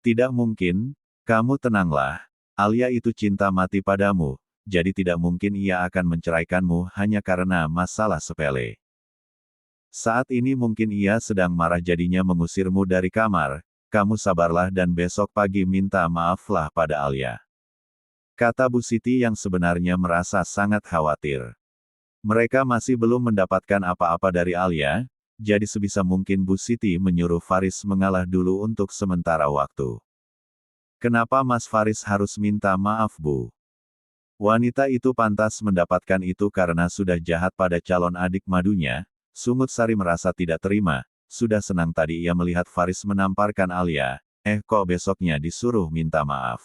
Speaker 1: Tidak mungkin, kamu tenanglah. Alia itu cinta mati padamu, jadi tidak mungkin ia akan menceraikanmu hanya karena masalah sepele. Saat ini mungkin ia sedang marah jadinya mengusirmu dari kamar. Kamu sabarlah dan besok pagi minta maaflah pada Alia. Kata Bu Siti yang sebenarnya merasa sangat khawatir. Mereka masih belum mendapatkan apa-apa dari Alia, jadi sebisa mungkin Bu Siti menyuruh Faris mengalah dulu untuk sementara waktu. Kenapa Mas Faris harus minta maaf Bu? Wanita itu pantas mendapatkan itu karena sudah jahat pada calon adik madunya. Sungut Sari merasa tidak terima. Sudah senang tadi ia melihat Faris menamparkan Alia, kok besoknya disuruh minta maaf.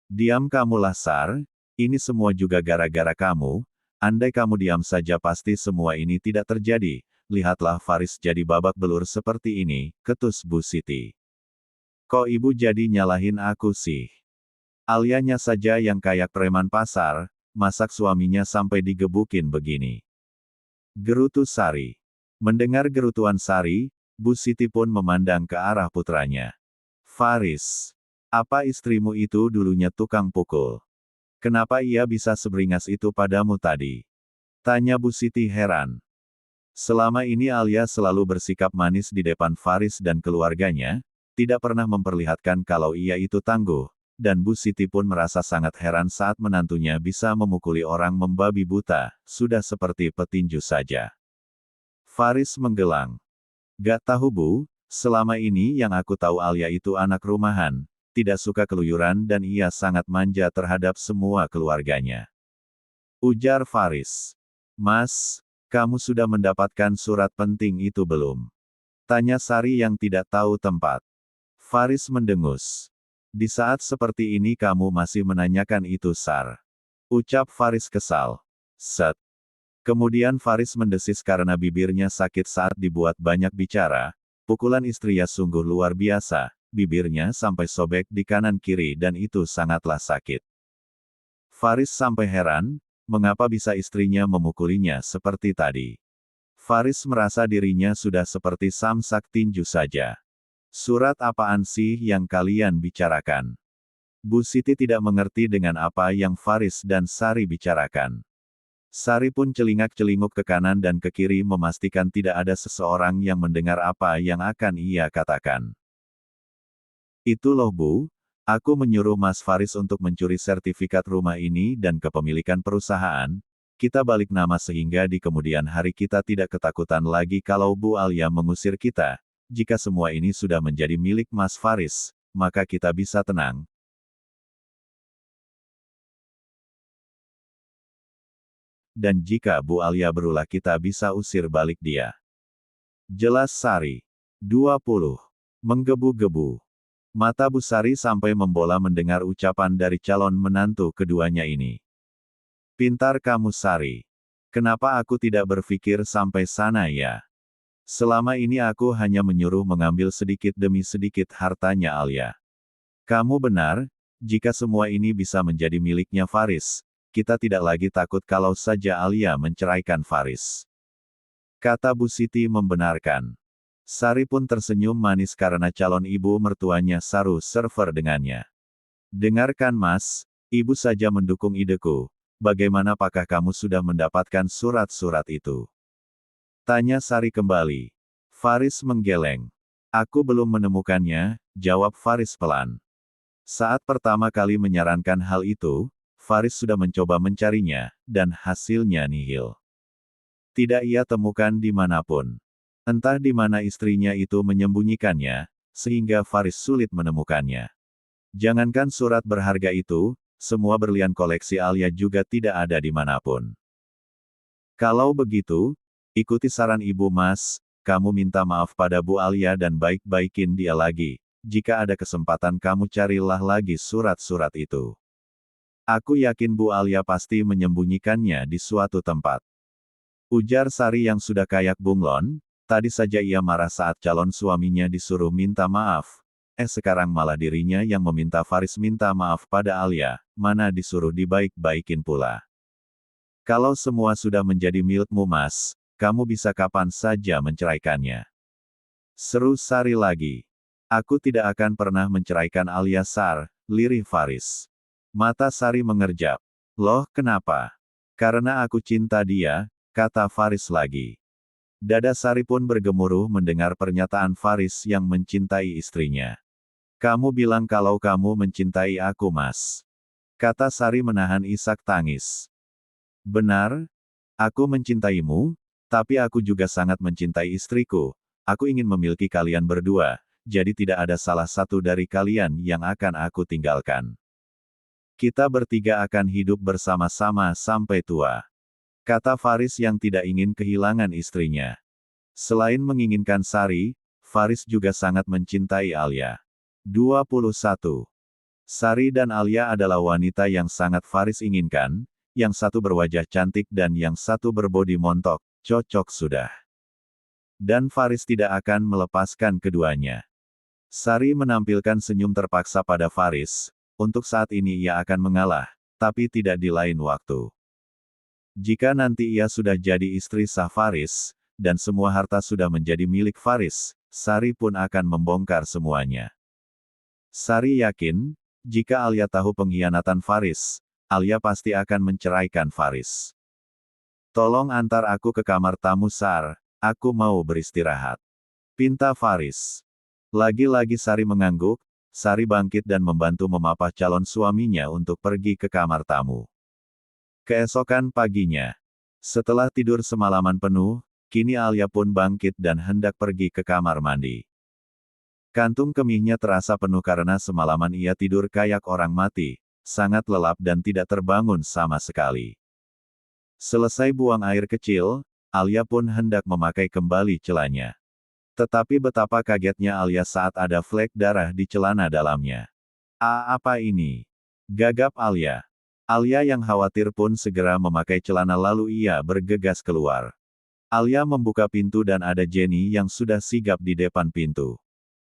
Speaker 1: Diam kamu Sar, ini semua juga gara-gara kamu, andai kamu diam saja pasti semua ini tidak terjadi, lihatlah Faris jadi babak belur seperti ini, ketus Bu Siti. Kok ibu jadi nyalahin aku sih? Alianya saja yang kayak preman pasar, masak suaminya sampai digebukin begini. Gerutu Sari. Mendengar gerutuan Sari, Bu Siti pun memandang ke arah putranya. Faris, apa istrimu itu dulunya tukang pukul? Kenapa ia bisa seberingas itu padamu tadi? Tanya Bu Siti heran. Selama ini Alia selalu bersikap manis di depan Faris dan keluarganya, tidak pernah memperlihatkan kalau ia itu tangguh, dan Bu Siti pun merasa sangat heran saat menantunya bisa memukuli orang membabi buta, sudah seperti petinju saja. Faris menggelang. Gak tahu Bu, selama ini yang aku tahu Alia itu anak rumahan, tidak suka keluyuran dan ia sangat manja terhadap semua keluarganya. Ujar Faris. Mas, kamu sudah mendapatkan surat penting itu belum? Tanya Sari yang tidak tahu tempat. Faris mendengus. Di saat seperti ini kamu masih menanyakan itu Sar. Ucap Faris kesal. Set. Kemudian Faris mendesis karena bibirnya sakit saat dibuat banyak bicara. Pukulan istrinya sungguh luar biasa, bibirnya sampai sobek di kanan kiri dan itu sangatlah sakit. Faris sampai heran, mengapa bisa istrinya memukulinya seperti tadi. Faris merasa dirinya sudah seperti samsak tinju saja. Surat apaan sih yang kalian bicarakan? Bu Siti tidak mengerti dengan apa yang Faris dan Sari bicarakan. Sari pun celingak-celinguk ke kanan dan ke kiri memastikan tidak ada seseorang yang mendengar apa yang akan ia katakan. Itu loh Bu, aku menyuruh Mas Faris untuk mencuri sertifikat rumah ini dan kepemilikan perusahaan, kita balik nama sehingga di kemudian hari kita tidak ketakutan lagi kalau Bu Alia mengusir kita, jika semua ini sudah menjadi milik Mas Faris, maka kita bisa tenang. dan jika Bu Alia berulah kita bisa usir balik dia. Jelas Sari. 20. Menggebu-gebu. Mata Bu Sari sampai membola mendengar ucapan dari calon menantu keduanya ini. Pintar kamu Sari. Kenapa aku tidak berpikir sampai sana ya? Selama ini aku hanya menyuruh mengambil sedikit demi sedikit hartanya Alia. Kamu benar, jika semua ini bisa menjadi miliknya Faris, kita tidak lagi takut kalau saja Alia menceraikan Faris. Kata Bu Siti membenarkan. Sari pun tersenyum manis karena calon ibu mertuanya Saru server dengannya. Dengarkan Mas, ibu saja mendukung ideku. Bagaimana apakah kamu sudah mendapatkan surat-surat itu? Tanya Sari kembali. Faris menggeleng. Aku belum menemukannya, jawab Faris pelan. Saat pertama kali menyarankan hal itu, Faris sudah mencoba mencarinya, dan hasilnya nihil. Tidak ia temukan dimanapun. Entah di mana istrinya itu menyembunyikannya, sehingga Faris sulit menemukannya. Jangankan surat berharga itu, semua berlian koleksi Alia juga tidak ada dimanapun. Kalau begitu, ikuti saran ibu Mas, kamu minta maaf pada Bu Alia dan baik-baikin dia lagi. Jika ada kesempatan kamu carilah lagi surat-surat itu. Aku yakin Bu Alia pasti menyembunyikannya di suatu tempat. Ujar Sari yang sudah kayak bunglon, tadi saja ia marah saat calon suaminya disuruh minta maaf. Sekarang malah dirinya yang meminta Faris minta maaf pada Alia, mana disuruh dibaik-baikin pula. Kalau semua sudah menjadi milikmu Mas, kamu bisa kapan saja menceraikannya. Seru Sari lagi. Aku tidak akan pernah menceraikan Alia Sar, lirih Faris. Mata Sari mengerjap. Loh kenapa? Karena aku cinta dia, kata Faris lagi. Dada Sari pun bergemuruh mendengar pernyataan Faris yang mencintai istrinya. Kamu bilang kalau kamu mencintai aku Mas. Kata Sari menahan isak tangis. Benar, aku mencintaimu, tapi aku juga sangat mencintai istriku. Aku ingin memiliki kalian berdua. Jadi tidak ada salah satu dari kalian yang akan aku tinggalkan. Kita bertiga akan hidup bersama-sama sampai tua. Kata Faris yang tidak ingin kehilangan istrinya. Selain menginginkan Sari, Faris juga sangat mencintai Alia. 21. Sari dan Alia adalah wanita yang sangat Faris inginkan, yang satu berwajah cantik dan yang satu berbodi montok, cocok sudah. Dan Faris tidak akan melepaskan keduanya. Sari menampilkan senyum terpaksa pada Faris, untuk saat ini ia akan mengalah, tapi tidak di lain waktu. Jika nanti ia sudah jadi istri sah Faris, dan semua harta sudah menjadi milik Faris, Sari pun akan membongkar semuanya. Sari yakin, jika Alia tahu pengkhianatan Faris, Alia pasti akan menceraikan Faris. Tolong antar aku ke kamar tamu Sar, aku mau beristirahat. Pinta Faris. Lagi-lagi Sari mengangguk, Sari bangkit dan membantu memapah calon suaminya untuk pergi ke kamar tamu. Keesokan paginya, setelah tidur semalaman penuh, kini Alia pun bangkit dan hendak pergi ke kamar mandi. Kantung kemihnya terasa penuh karena semalaman ia tidur kayak orang mati, sangat lelap dan tidak terbangun sama sekali. Selesai buang air kecil, Alia pun hendak memakai kembali celana. Tetapi betapa kagetnya Alia saat ada flek darah di celana dalamnya. Apa ini? Gagap Alia. Alia yang khawatir pun segera memakai celana lalu ia bergegas keluar. Alia membuka pintu dan ada Jenny yang sudah sigap di depan pintu.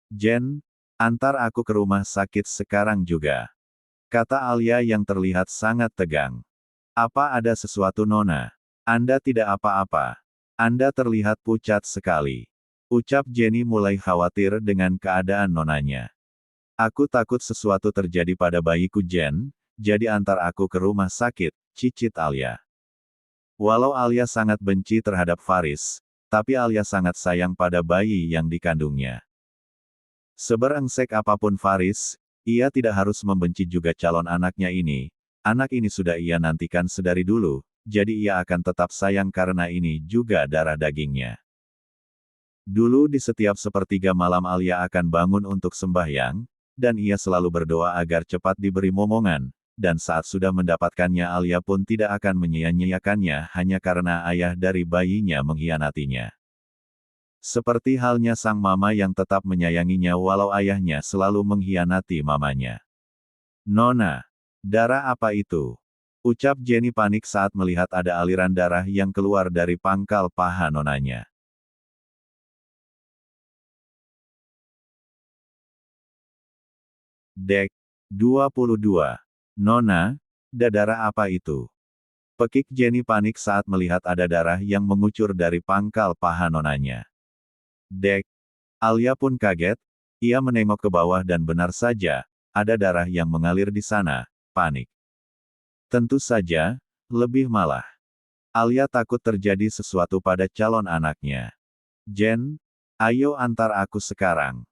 Speaker 1: Jen, antar aku ke rumah sakit sekarang juga. Kata Alia yang terlihat sangat tegang. Apa ada sesuatu Nona? Anda tidak apa-apa. Anda terlihat pucat sekali. Ucap Jenny mulai khawatir dengan keadaan nonanya. Aku takut sesuatu terjadi pada bayiku Jen, jadi antar aku ke rumah sakit, cicit Alia. Walau Alia sangat benci terhadap Faris, tapi Alia sangat sayang pada bayi yang dikandungnya. Seberengsek apapun Faris, ia tidak harus membenci juga calon anaknya ini. Anak ini sudah ia nantikan sedari dulu, jadi ia akan tetap sayang karena ini juga darah dagingnya. Dulu di setiap sepertiga malam Alia akan bangun untuk sembahyang, dan ia selalu berdoa agar cepat diberi momongan, dan saat sudah mendapatkannya Alia pun tidak akan menyia-nyiakannya hanya karena ayah dari bayinya mengkhianatinya. Seperti halnya sang mama yang tetap menyayanginya walau ayahnya selalu mengkhianati mamanya. "Nona, darah apa itu?" ucap Jenny panik saat melihat ada aliran darah yang keluar dari pangkal paha nonanya. Dek 22. "Nona, darah apa itu?" pekik Jenny panik saat melihat ada darah yang mengucur dari pangkal paha nonanya. "Dek." Alia pun kaget, ia menengok ke bawah dan benar saja, ada darah yang mengalir di sana, panik. Tentu saja, lebih malah. Alia takut terjadi sesuatu pada calon anaknya. "Jen, ayo antar aku sekarang,"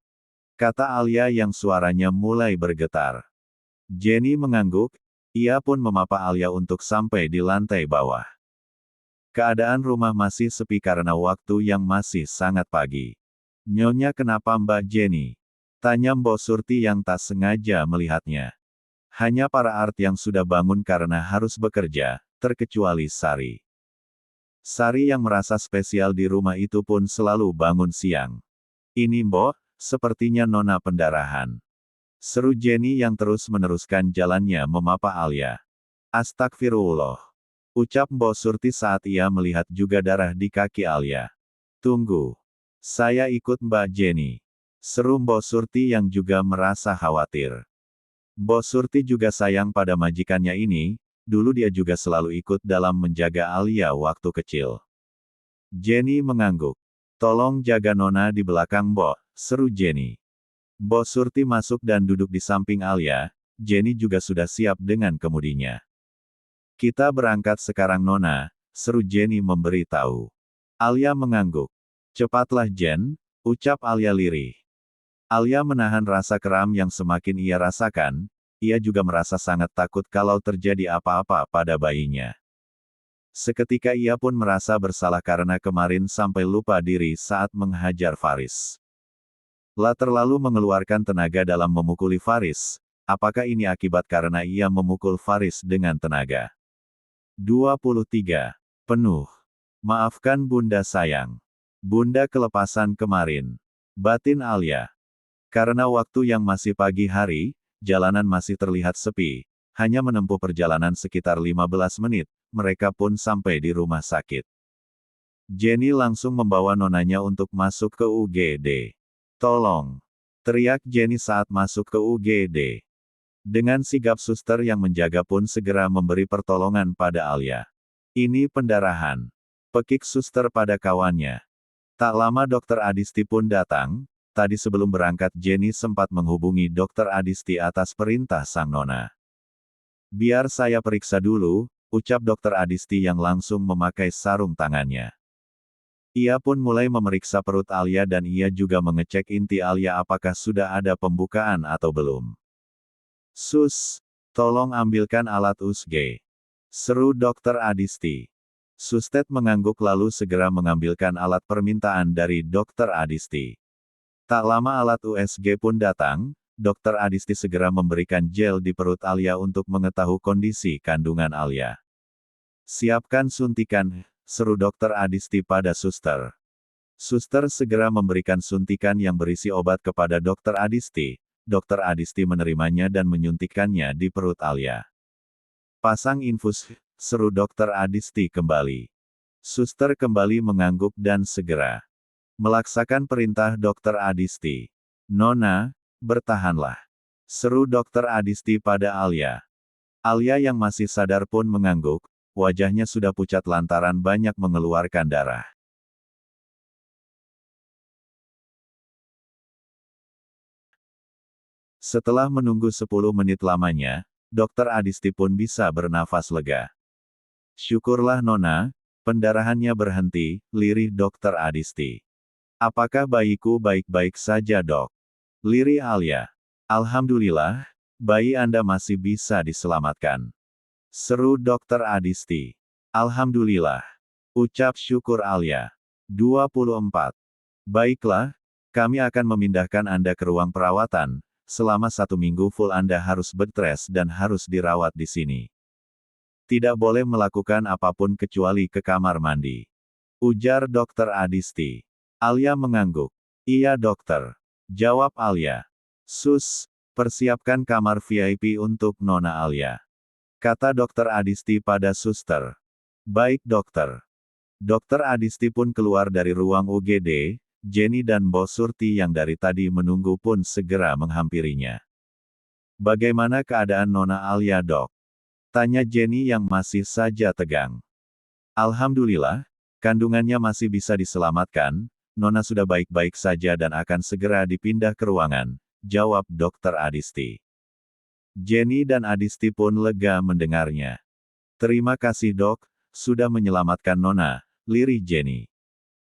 Speaker 1: kata Alia yang suaranya mulai bergetar. Jenny mengangguk, ia pun memapa Alia untuk sampai di lantai bawah. Keadaan rumah masih sepi karena waktu yang masih sangat pagi. "Nyonya kenapa Mbak Jenny?" tanya Mbok Surti yang tak sengaja melihatnya. Hanya para art yang sudah bangun karena harus bekerja, terkecuali Sari. Sari yang merasa spesial di rumah itu pun selalu bangun siang. "Ini Mbok, sepertinya Nona pendarahan," seru Jenny yang terus meneruskan jalannya memapa Alia. "Astagfirullah," ucap Mbok Surti saat ia melihat juga darah di kaki Alia. "Tunggu. Saya ikut Mbak Jenny," seru Mbok Surti yang juga merasa khawatir. Mbok Surti juga sayang pada majikannya ini, dulu dia juga selalu ikut dalam menjaga Alia waktu kecil. Jenny mengangguk. "Tolong jaga Nona di belakang Mbok," seru Jenny. Mbok Surti masuk dan duduk di samping Alia, Jenny juga sudah siap dengan kemudinya. "Kita berangkat sekarang Nona," seru Jenny memberi tahu. Alia mengangguk. "Cepatlah Jen," ucap Alia lirih. Alia menahan rasa keram yang semakin ia rasakan, ia juga merasa sangat takut kalau terjadi apa-apa pada bayinya. Seketika ia pun merasa bersalah karena kemarin sampai lupa diri saat menghajar Faris. Terlalu mengeluarkan tenaga dalam memukuli Faris, apakah ini akibat karena ia memukul Faris dengan tenaga? 23. Penuh. "Maafkan Bunda sayang. Bunda kelepasan kemarin," batin Alia. Karena waktu yang masih pagi hari, jalanan masih terlihat sepi, hanya menempuh perjalanan sekitar 15 menit, mereka pun sampai di rumah sakit. Jenny langsung membawa nonanya untuk masuk ke UGD. "Tolong!" teriak Jenny saat masuk ke UGD. Dengan sigap suster yang menjaga pun segera memberi pertolongan pada Alia. "Ini pendarahan," pekik suster pada kawannya. Tak lama Dokter Adisti pun datang. Tadi sebelum berangkat Jenny sempat menghubungi Dokter Adisti atas perintah sang nona. "Biar saya periksa dulu," ucap Dokter Adisti yang langsung memakai sarung tangannya. Ia pun mulai memeriksa perut Alia dan ia juga mengecek inti Alia apakah sudah ada pembukaan atau belum. "Sus, tolong ambilkan alat USG," seru Dokter Adisti. Sustet mengangguk lalu segera mengambilkan alat permintaan dari Dokter Adisti. Tak lama alat USG pun datang, Dokter Adisti segera memberikan gel di perut Alia untuk mengetahui kondisi kandungan Alia. "Siapkan suntikan," seru Dokter Adisti pada suster. Suster segera memberikan suntikan yang berisi obat kepada Dokter Adisti. Dokter Adisti menerimanya dan menyuntikkannya di perut Alia. "Pasang infus," seru Dokter Adisti kembali. Suster kembali mengangguk dan segera melaksakan perintah Dokter Adisti. "Nona, bertahanlah," seru Dokter Adisti pada Alia. Alia yang masih sadar pun mengangguk, wajahnya sudah pucat lantaran banyak mengeluarkan darah. Setelah menunggu 10 menit lamanya, Dokter Adisti pun bisa bernafas lega. "Syukurlah Nona, pendarahannya berhenti," lirih Dokter Adisti. "Apakah bayiku baik-baik saja Dok?" lirih Alia. "Alhamdulillah, bayi Anda masih bisa diselamatkan," seru Dokter Adisti. "Alhamdulillah," ucap syukur Alia. 24. "Baiklah, kami akan memindahkan Anda ke ruang perawatan," selama 1 minggu full Anda harus bed rest dan harus dirawat di sini. Tidak boleh melakukan apapun kecuali ke kamar mandi. Ujar Dokter Adisti. Alia mengangguk. Iya dokter. Jawab Alia. Sus, persiapkan kamar VIP untuk Nona Alia. Kata Dokter Adisti pada suster. Baik dokter. Dokter Adisti pun keluar dari ruang UGD, Jenny dan Bos Surti yang dari tadi menunggu pun segera menghampirinya. Bagaimana keadaan Nona Alia dok? Tanya Jenny yang masih saja tegang. Alhamdulillah, kandungannya masih bisa diselamatkan, Nona sudah baik-baik saja dan akan segera dipindah ke ruangan, jawab Dokter Adisti. Jenny dan Adisti pun lega mendengarnya. Terima kasih dok, sudah menyelamatkan Nona, lirih Jenny.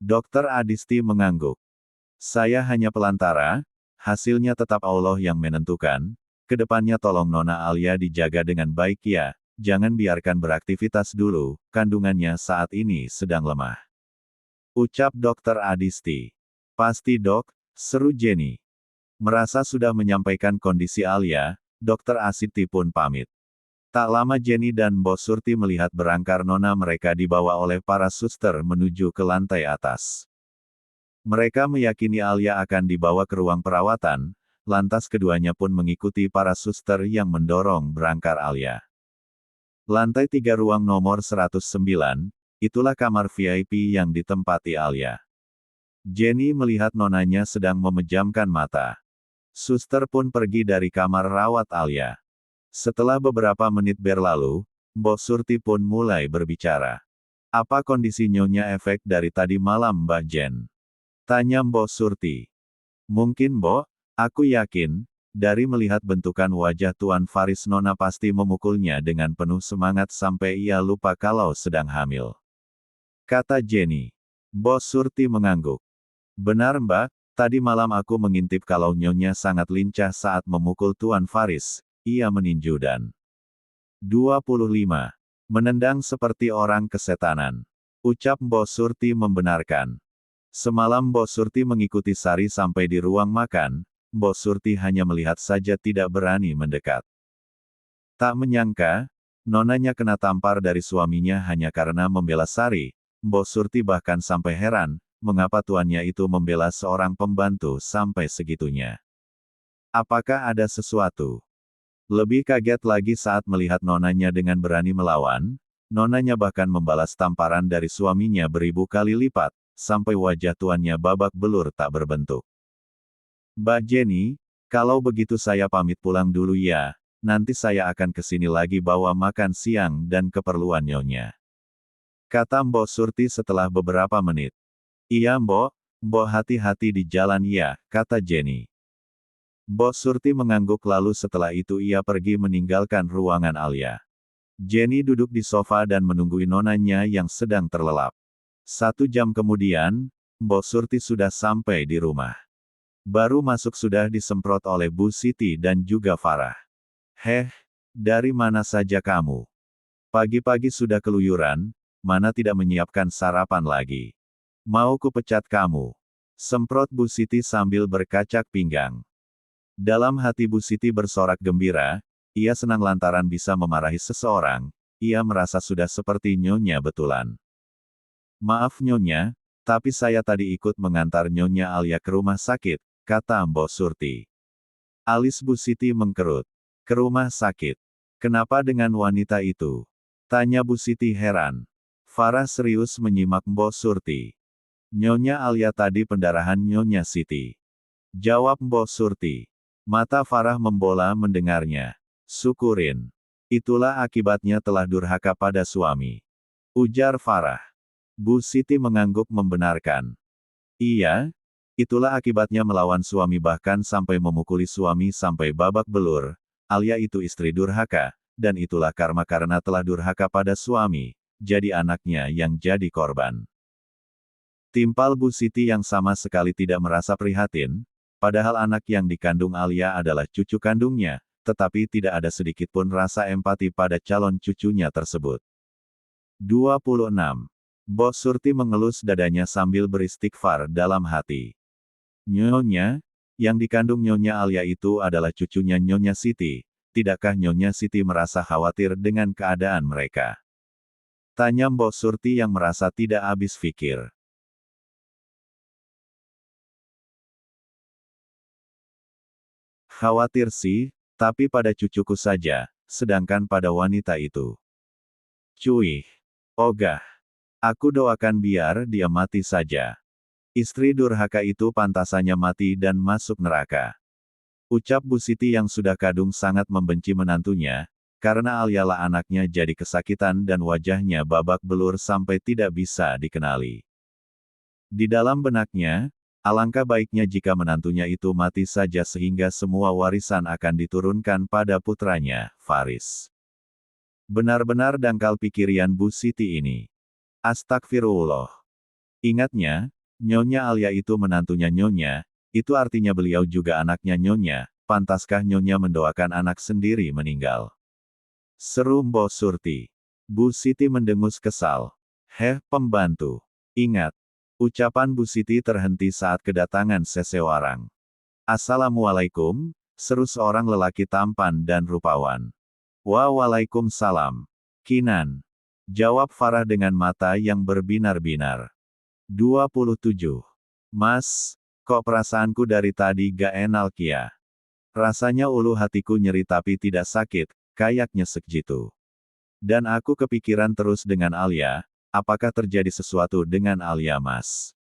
Speaker 1: Dokter Adisti mengangguk. Saya hanya pelantara, hasilnya tetap Allah yang menentukan. Kedepannya tolong Nona Alia dijaga dengan baik ya, jangan biarkan beraktivitas dulu, kandungannya saat ini sedang lemah. Ucap Dokter Adisti. Pasti dok, seru Jenny. Merasa sudah menyampaikan kondisi Alia, Dokter Adisti pun pamit. Tak lama Jenny dan Bos Surti melihat berangkar Nona mereka dibawa oleh para suster menuju ke lantai atas. Mereka meyakini Alia akan dibawa ke ruang perawatan, lantas keduanya pun mengikuti para suster yang mendorong berangkar Alia. Lantai 3 ruang nomor 109, itulah kamar VIP yang ditempati Alia. Jenny melihat nonanya sedang memejamkan mata. Suster pun pergi dari kamar rawat Alia. Setelah beberapa menit berlalu, Bos Surti pun mulai berbicara. Apa kondisi Nyonya efek dari tadi malam Mbak Jen? Tanya Bos Surti. Mungkin Bo, aku yakin, dari melihat bentukan wajah Tuan Faris Nona pasti memukulnya dengan penuh semangat sampai ia lupa kalau sedang hamil. Kata Jenny. Bos Surti mengangguk. Benar Mbak, tadi malam aku mengintip kalau Nyonya sangat lincah saat memukul Tuan Faris. Ia meninju dan 25. Menendang seperti orang kesetanan. Ucap Bos Surti membenarkan. Semalam Bos Surti mengikuti Sari sampai di ruang makan, Bos Surti hanya melihat saja tidak berani mendekat. Tak menyangka, nonanya kena tampar dari suaminya hanya karena membela Sari. Bos Surti bahkan sampai heran, mengapa tuannya itu membela seorang pembantu sampai segitunya. Apakah ada sesuatu? Lebih kaget lagi saat melihat nonanya dengan berani melawan, nonanya bahkan membalas tamparan dari suaminya beribu kali lipat, sampai wajah tuannya babak belur tak berbentuk. Mbak Jenny, kalau begitu saya pamit pulang dulu ya, nanti saya akan kesini lagi bawa makan siang dan keperluan Nyonya. Kata Mbok Surti setelah beberapa menit. Iya Mbok, Mbok hati-hati di jalan ya, kata Jenny. Bos Surti mengangguk lalu setelah itu ia pergi meninggalkan ruangan Alia. Jenny duduk di sofa dan menunggu nonanya yang sedang terlelap. 1 jam kemudian, Bos Surti sudah sampai di rumah. Baru masuk sudah disemprot oleh Bu Siti dan juga Farah. Heh, dari mana saja kamu? Pagi-pagi sudah keluyuran, mana tidak menyiapkan sarapan lagi. Mau kupecat kamu. Semprot Bu Siti sambil berkacak pinggang. Dalam hati Bu Siti bersorak gembira, ia senang lantaran bisa memarahi seseorang, ia merasa sudah seperti Nyonya betulan. Maaf Nyonya, tapi saya tadi ikut mengantar Nyonya Alia ke rumah sakit, kata Mbok Surti. Alis Bu Siti mengkerut. Ke rumah sakit. Kenapa dengan wanita itu? Tanya Bu Siti heran. Farah serius menyimak Mbok Surti. Nyonya Alia tadi pendarahan Nyonya Siti. Jawab Mbok Surti. Mata Farah membola mendengarnya. Syukurin. Itulah akibatnya telah durhaka pada suami. Ujar Farah. Bu Siti mengangguk membenarkan. Iya, itulah akibatnya melawan suami bahkan sampai memukuli suami sampai babak belur. Alia itu istri durhaka, dan itulah karma karena telah durhaka pada suami, jadi anaknya yang jadi korban. Timpal Bu Siti yang sama sekali tidak merasa prihatin, padahal anak yang dikandung Alia adalah cucu kandungnya, tetapi tidak ada sedikit pun rasa empati pada calon cucunya tersebut. 26. Bos Surti mengelus dadanya sambil beristighfar dalam hati. Nyonya, yang dikandung Nyonya Alia itu adalah cucunya Nyonya Siti. Tidakkah Nyonya Siti merasa khawatir dengan keadaan mereka? Tanya Mbok Surti yang merasa tidak habis pikir. Khawatir sih, tapi pada cucuku saja, sedangkan pada wanita itu. Cuih. Ogah. Aku doakan biar dia mati saja. Istri durhaka itu pantasannya mati dan masuk neraka. Ucap Bu Siti yang sudah kadung sangat membenci menantunya, karena Alialah anaknya jadi kesakitan dan wajahnya babak belur sampai tidak bisa dikenali. Di dalam benaknya, alangkah baiknya jika menantunya itu mati saja sehingga semua warisan akan diturunkan pada putranya, Faris. Benar-benar dangkal pikiran Bu Siti ini. Astagfirullah. Ingatnya, Nyonya Alia itu menantunya Nyonya, itu artinya beliau juga anaknya Nyonya, pantaskah Nyonya mendoakan anak sendiri meninggal? Seru Mbok Surti. Bu Siti mendengus kesal. Heh, pembantu. Ingat. Ucapan Bu Siti terhenti saat kedatangan seseorang. Assalamualaikum, seru seorang lelaki tampan dan rupawan. Waalaikumsalam. Kinan. Jawab Farah dengan mata yang berbinar-binar. 27. Mas, kok perasaanku dari tadi gak enak ya? Rasanya ulu hatiku nyeri tapi tidak sakit, kayak nyesek gitu. Dan aku kepikiran terus dengan Alia, apakah terjadi sesuatu dengan Alia Mas?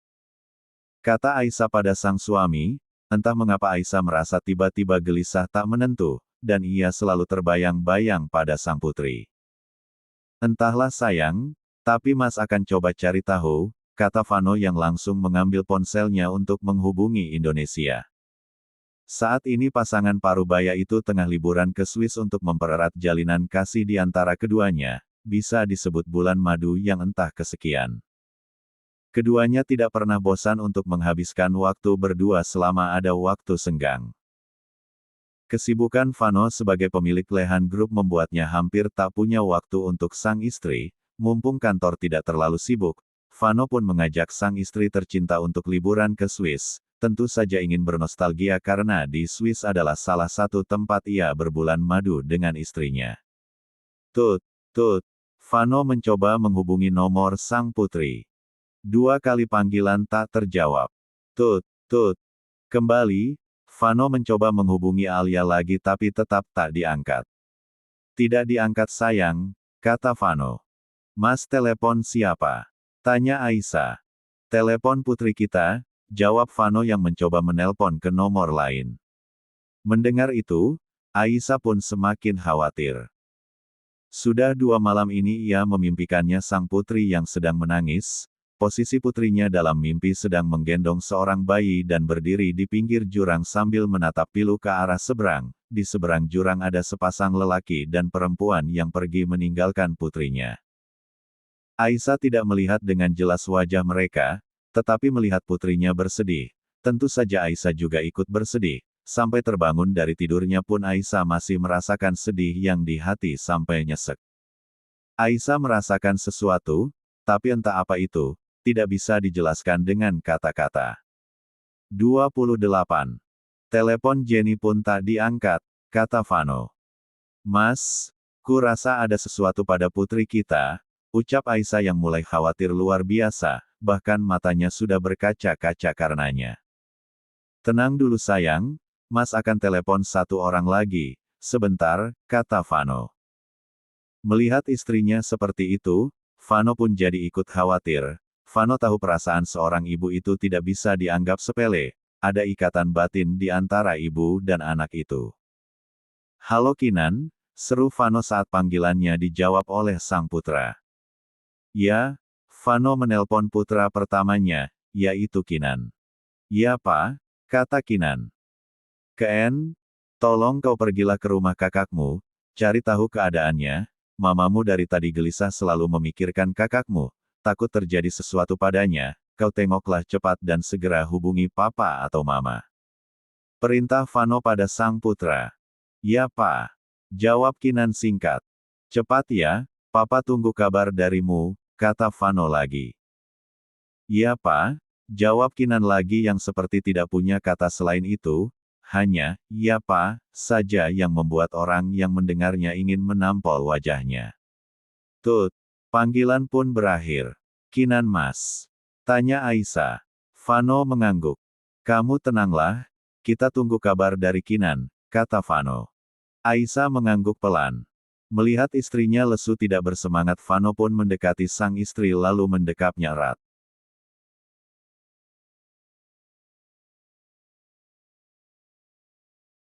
Speaker 1: Kata Aisyah pada sang suami, entah mengapa Aisyah merasa tiba-tiba gelisah tak menentu, dan ia selalu terbayang-bayang pada sang putri. Entahlah sayang, tapi Mas akan coba cari tahu, kata Vano yang langsung mengambil ponselnya untuk menghubungi Indonesia. Saat ini pasangan parubaya itu tengah liburan ke Swiss untuk mempererat jalinan kasih di antara keduanya, bisa disebut bulan madu yang entah kesekian. Keduanya tidak pernah bosan untuk menghabiskan waktu berdua selama ada waktu senggang. Kesibukan Vano sebagai pemilik Lehan Group membuatnya hampir tak punya waktu untuk sang istri, mumpung kantor tidak terlalu sibuk. Vano pun mengajak sang istri tercinta untuk liburan ke Swiss, tentu saja ingin bernostalgia karena di Swiss adalah salah satu tempat ia berbulan madu dengan istrinya. Tut, Vano mencoba menghubungi nomor sang putri. 2 kali panggilan tak terjawab. Tut, kembali, Vano mencoba menghubungi Alia lagi tapi tetap tak diangkat. Tidak diangkat sayang, kata Vano. Mas telepon siapa? Tanya Aisyah. Telepon putri kita, jawab Vano yang mencoba menelpon ke nomor lain. Mendengar itu, Aisyah pun semakin khawatir. Sudah 2 malam ini ia memimpikannya sang putri yang sedang menangis. Posisi putrinya dalam mimpi sedang menggendong seorang bayi dan berdiri di pinggir jurang sambil menatap pilu ke arah seberang. Di seberang jurang ada sepasang lelaki dan perempuan yang pergi meninggalkan putrinya. Aisyah tidak melihat dengan jelas wajah mereka, tetapi melihat putrinya bersedih. Tentu saja Aisyah juga ikut bersedih. Sampai terbangun dari tidurnya pun Aisyah masih merasakan sedih yang di hati sampai nyesek. Aisyah merasakan sesuatu, tapi entah apa itu, tidak bisa dijelaskan dengan kata-kata. 28. Telepon Jenny pun tak diangkat, kata Vano. Mas, ku rasa ada sesuatu pada putri kita, ucap Aisyah yang mulai khawatir luar biasa, bahkan matanya sudah berkaca-kaca karenanya. Tenang dulu sayang, Mas akan telepon satu orang lagi, sebentar, kata Vano. Melihat istrinya seperti itu, Vano pun jadi ikut khawatir. Vano tahu perasaan seorang ibu itu tidak bisa dianggap sepele, ada ikatan batin di antara ibu dan anak itu. Halo Kinan, seru Vano saat panggilannya dijawab oleh sang putra. Ya, Vano menelpon putra pertamanya, yaitu Kinan. Ya Pak, kata Kinan. Ken, tolong kau pergilah ke rumah kakakmu, cari tahu keadaannya, mamamu dari tadi gelisah selalu memikirkan kakakmu. Takut terjadi sesuatu padanya, kau tengoklah cepat dan segera hubungi papa atau mama. Perintah Vano pada sang putra. Ya Pak, jawab Kinan singkat. Cepat ya, papa tunggu kabar darimu, kata Vano lagi. Ya Pak, Jawab Kinan lagi yang seperti tidak punya kata selain itu, hanya, ya Pak, saja yang membuat orang yang mendengarnya ingin menampol wajahnya. Tut, panggilan pun berakhir. Kinan Mas. Tanya Aisyah. Vano mengangguk. Kamu tenanglah, kita tunggu kabar dari Kinan, kata Vano. Aisyah mengangguk pelan. Melihat istrinya lesu tidak bersemangat, Vano pun mendekati sang istri lalu mendekapnya erat.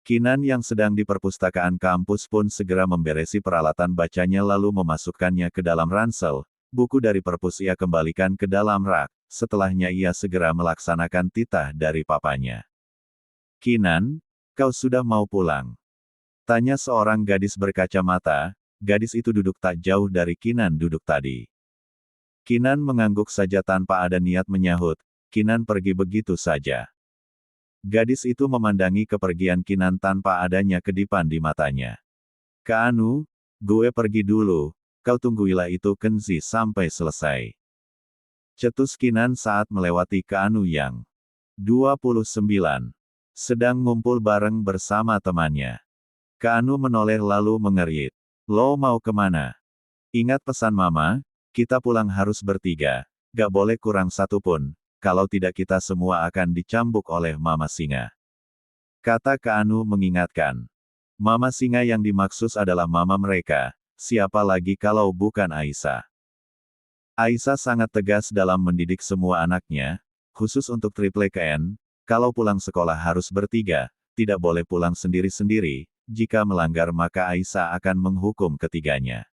Speaker 1: Kinan yang sedang di perpustakaan kampus pun segera memberesi peralatan bacanya lalu memasukkannya ke dalam ransel. Buku dari perpus ia kembalikan ke dalam rak, setelahnya ia segera melaksanakan titah dari papanya. Kinan, kau sudah mau pulang? Tanya seorang gadis berkacamata, gadis itu duduk tak jauh dari Kinan duduk tadi. Kinan mengangguk saja tanpa ada niat menyahut, Kinan pergi begitu saja. Gadis itu memandangi kepergian Kinan tanpa adanya kedipan di matanya. Kaanu, gue pergi dulu, kau tungguilah itu Kenzi sampai selesai. Cetus Kinan saat melewati Kaanu yang 29. Sedang ngumpul bareng bersama temannya. Kaanu menoleh lalu mengerit. Lo mau kemana? Ingat pesan mama, kita pulang harus bertiga, gak boleh kurang satu pun. Kalau tidak kita semua akan dicambuk oleh Mama Singa. Kata Kaanu mengingatkan. Mama Singa yang dimaksud adalah mama mereka, siapa lagi kalau bukan Aisyah. Aisyah sangat tegas dalam mendidik semua anaknya, khusus untuk Triple KN, kalau pulang sekolah harus bertiga, tidak boleh pulang sendiri-sendiri, jika melanggar maka Aisyah akan menghukum ketiganya.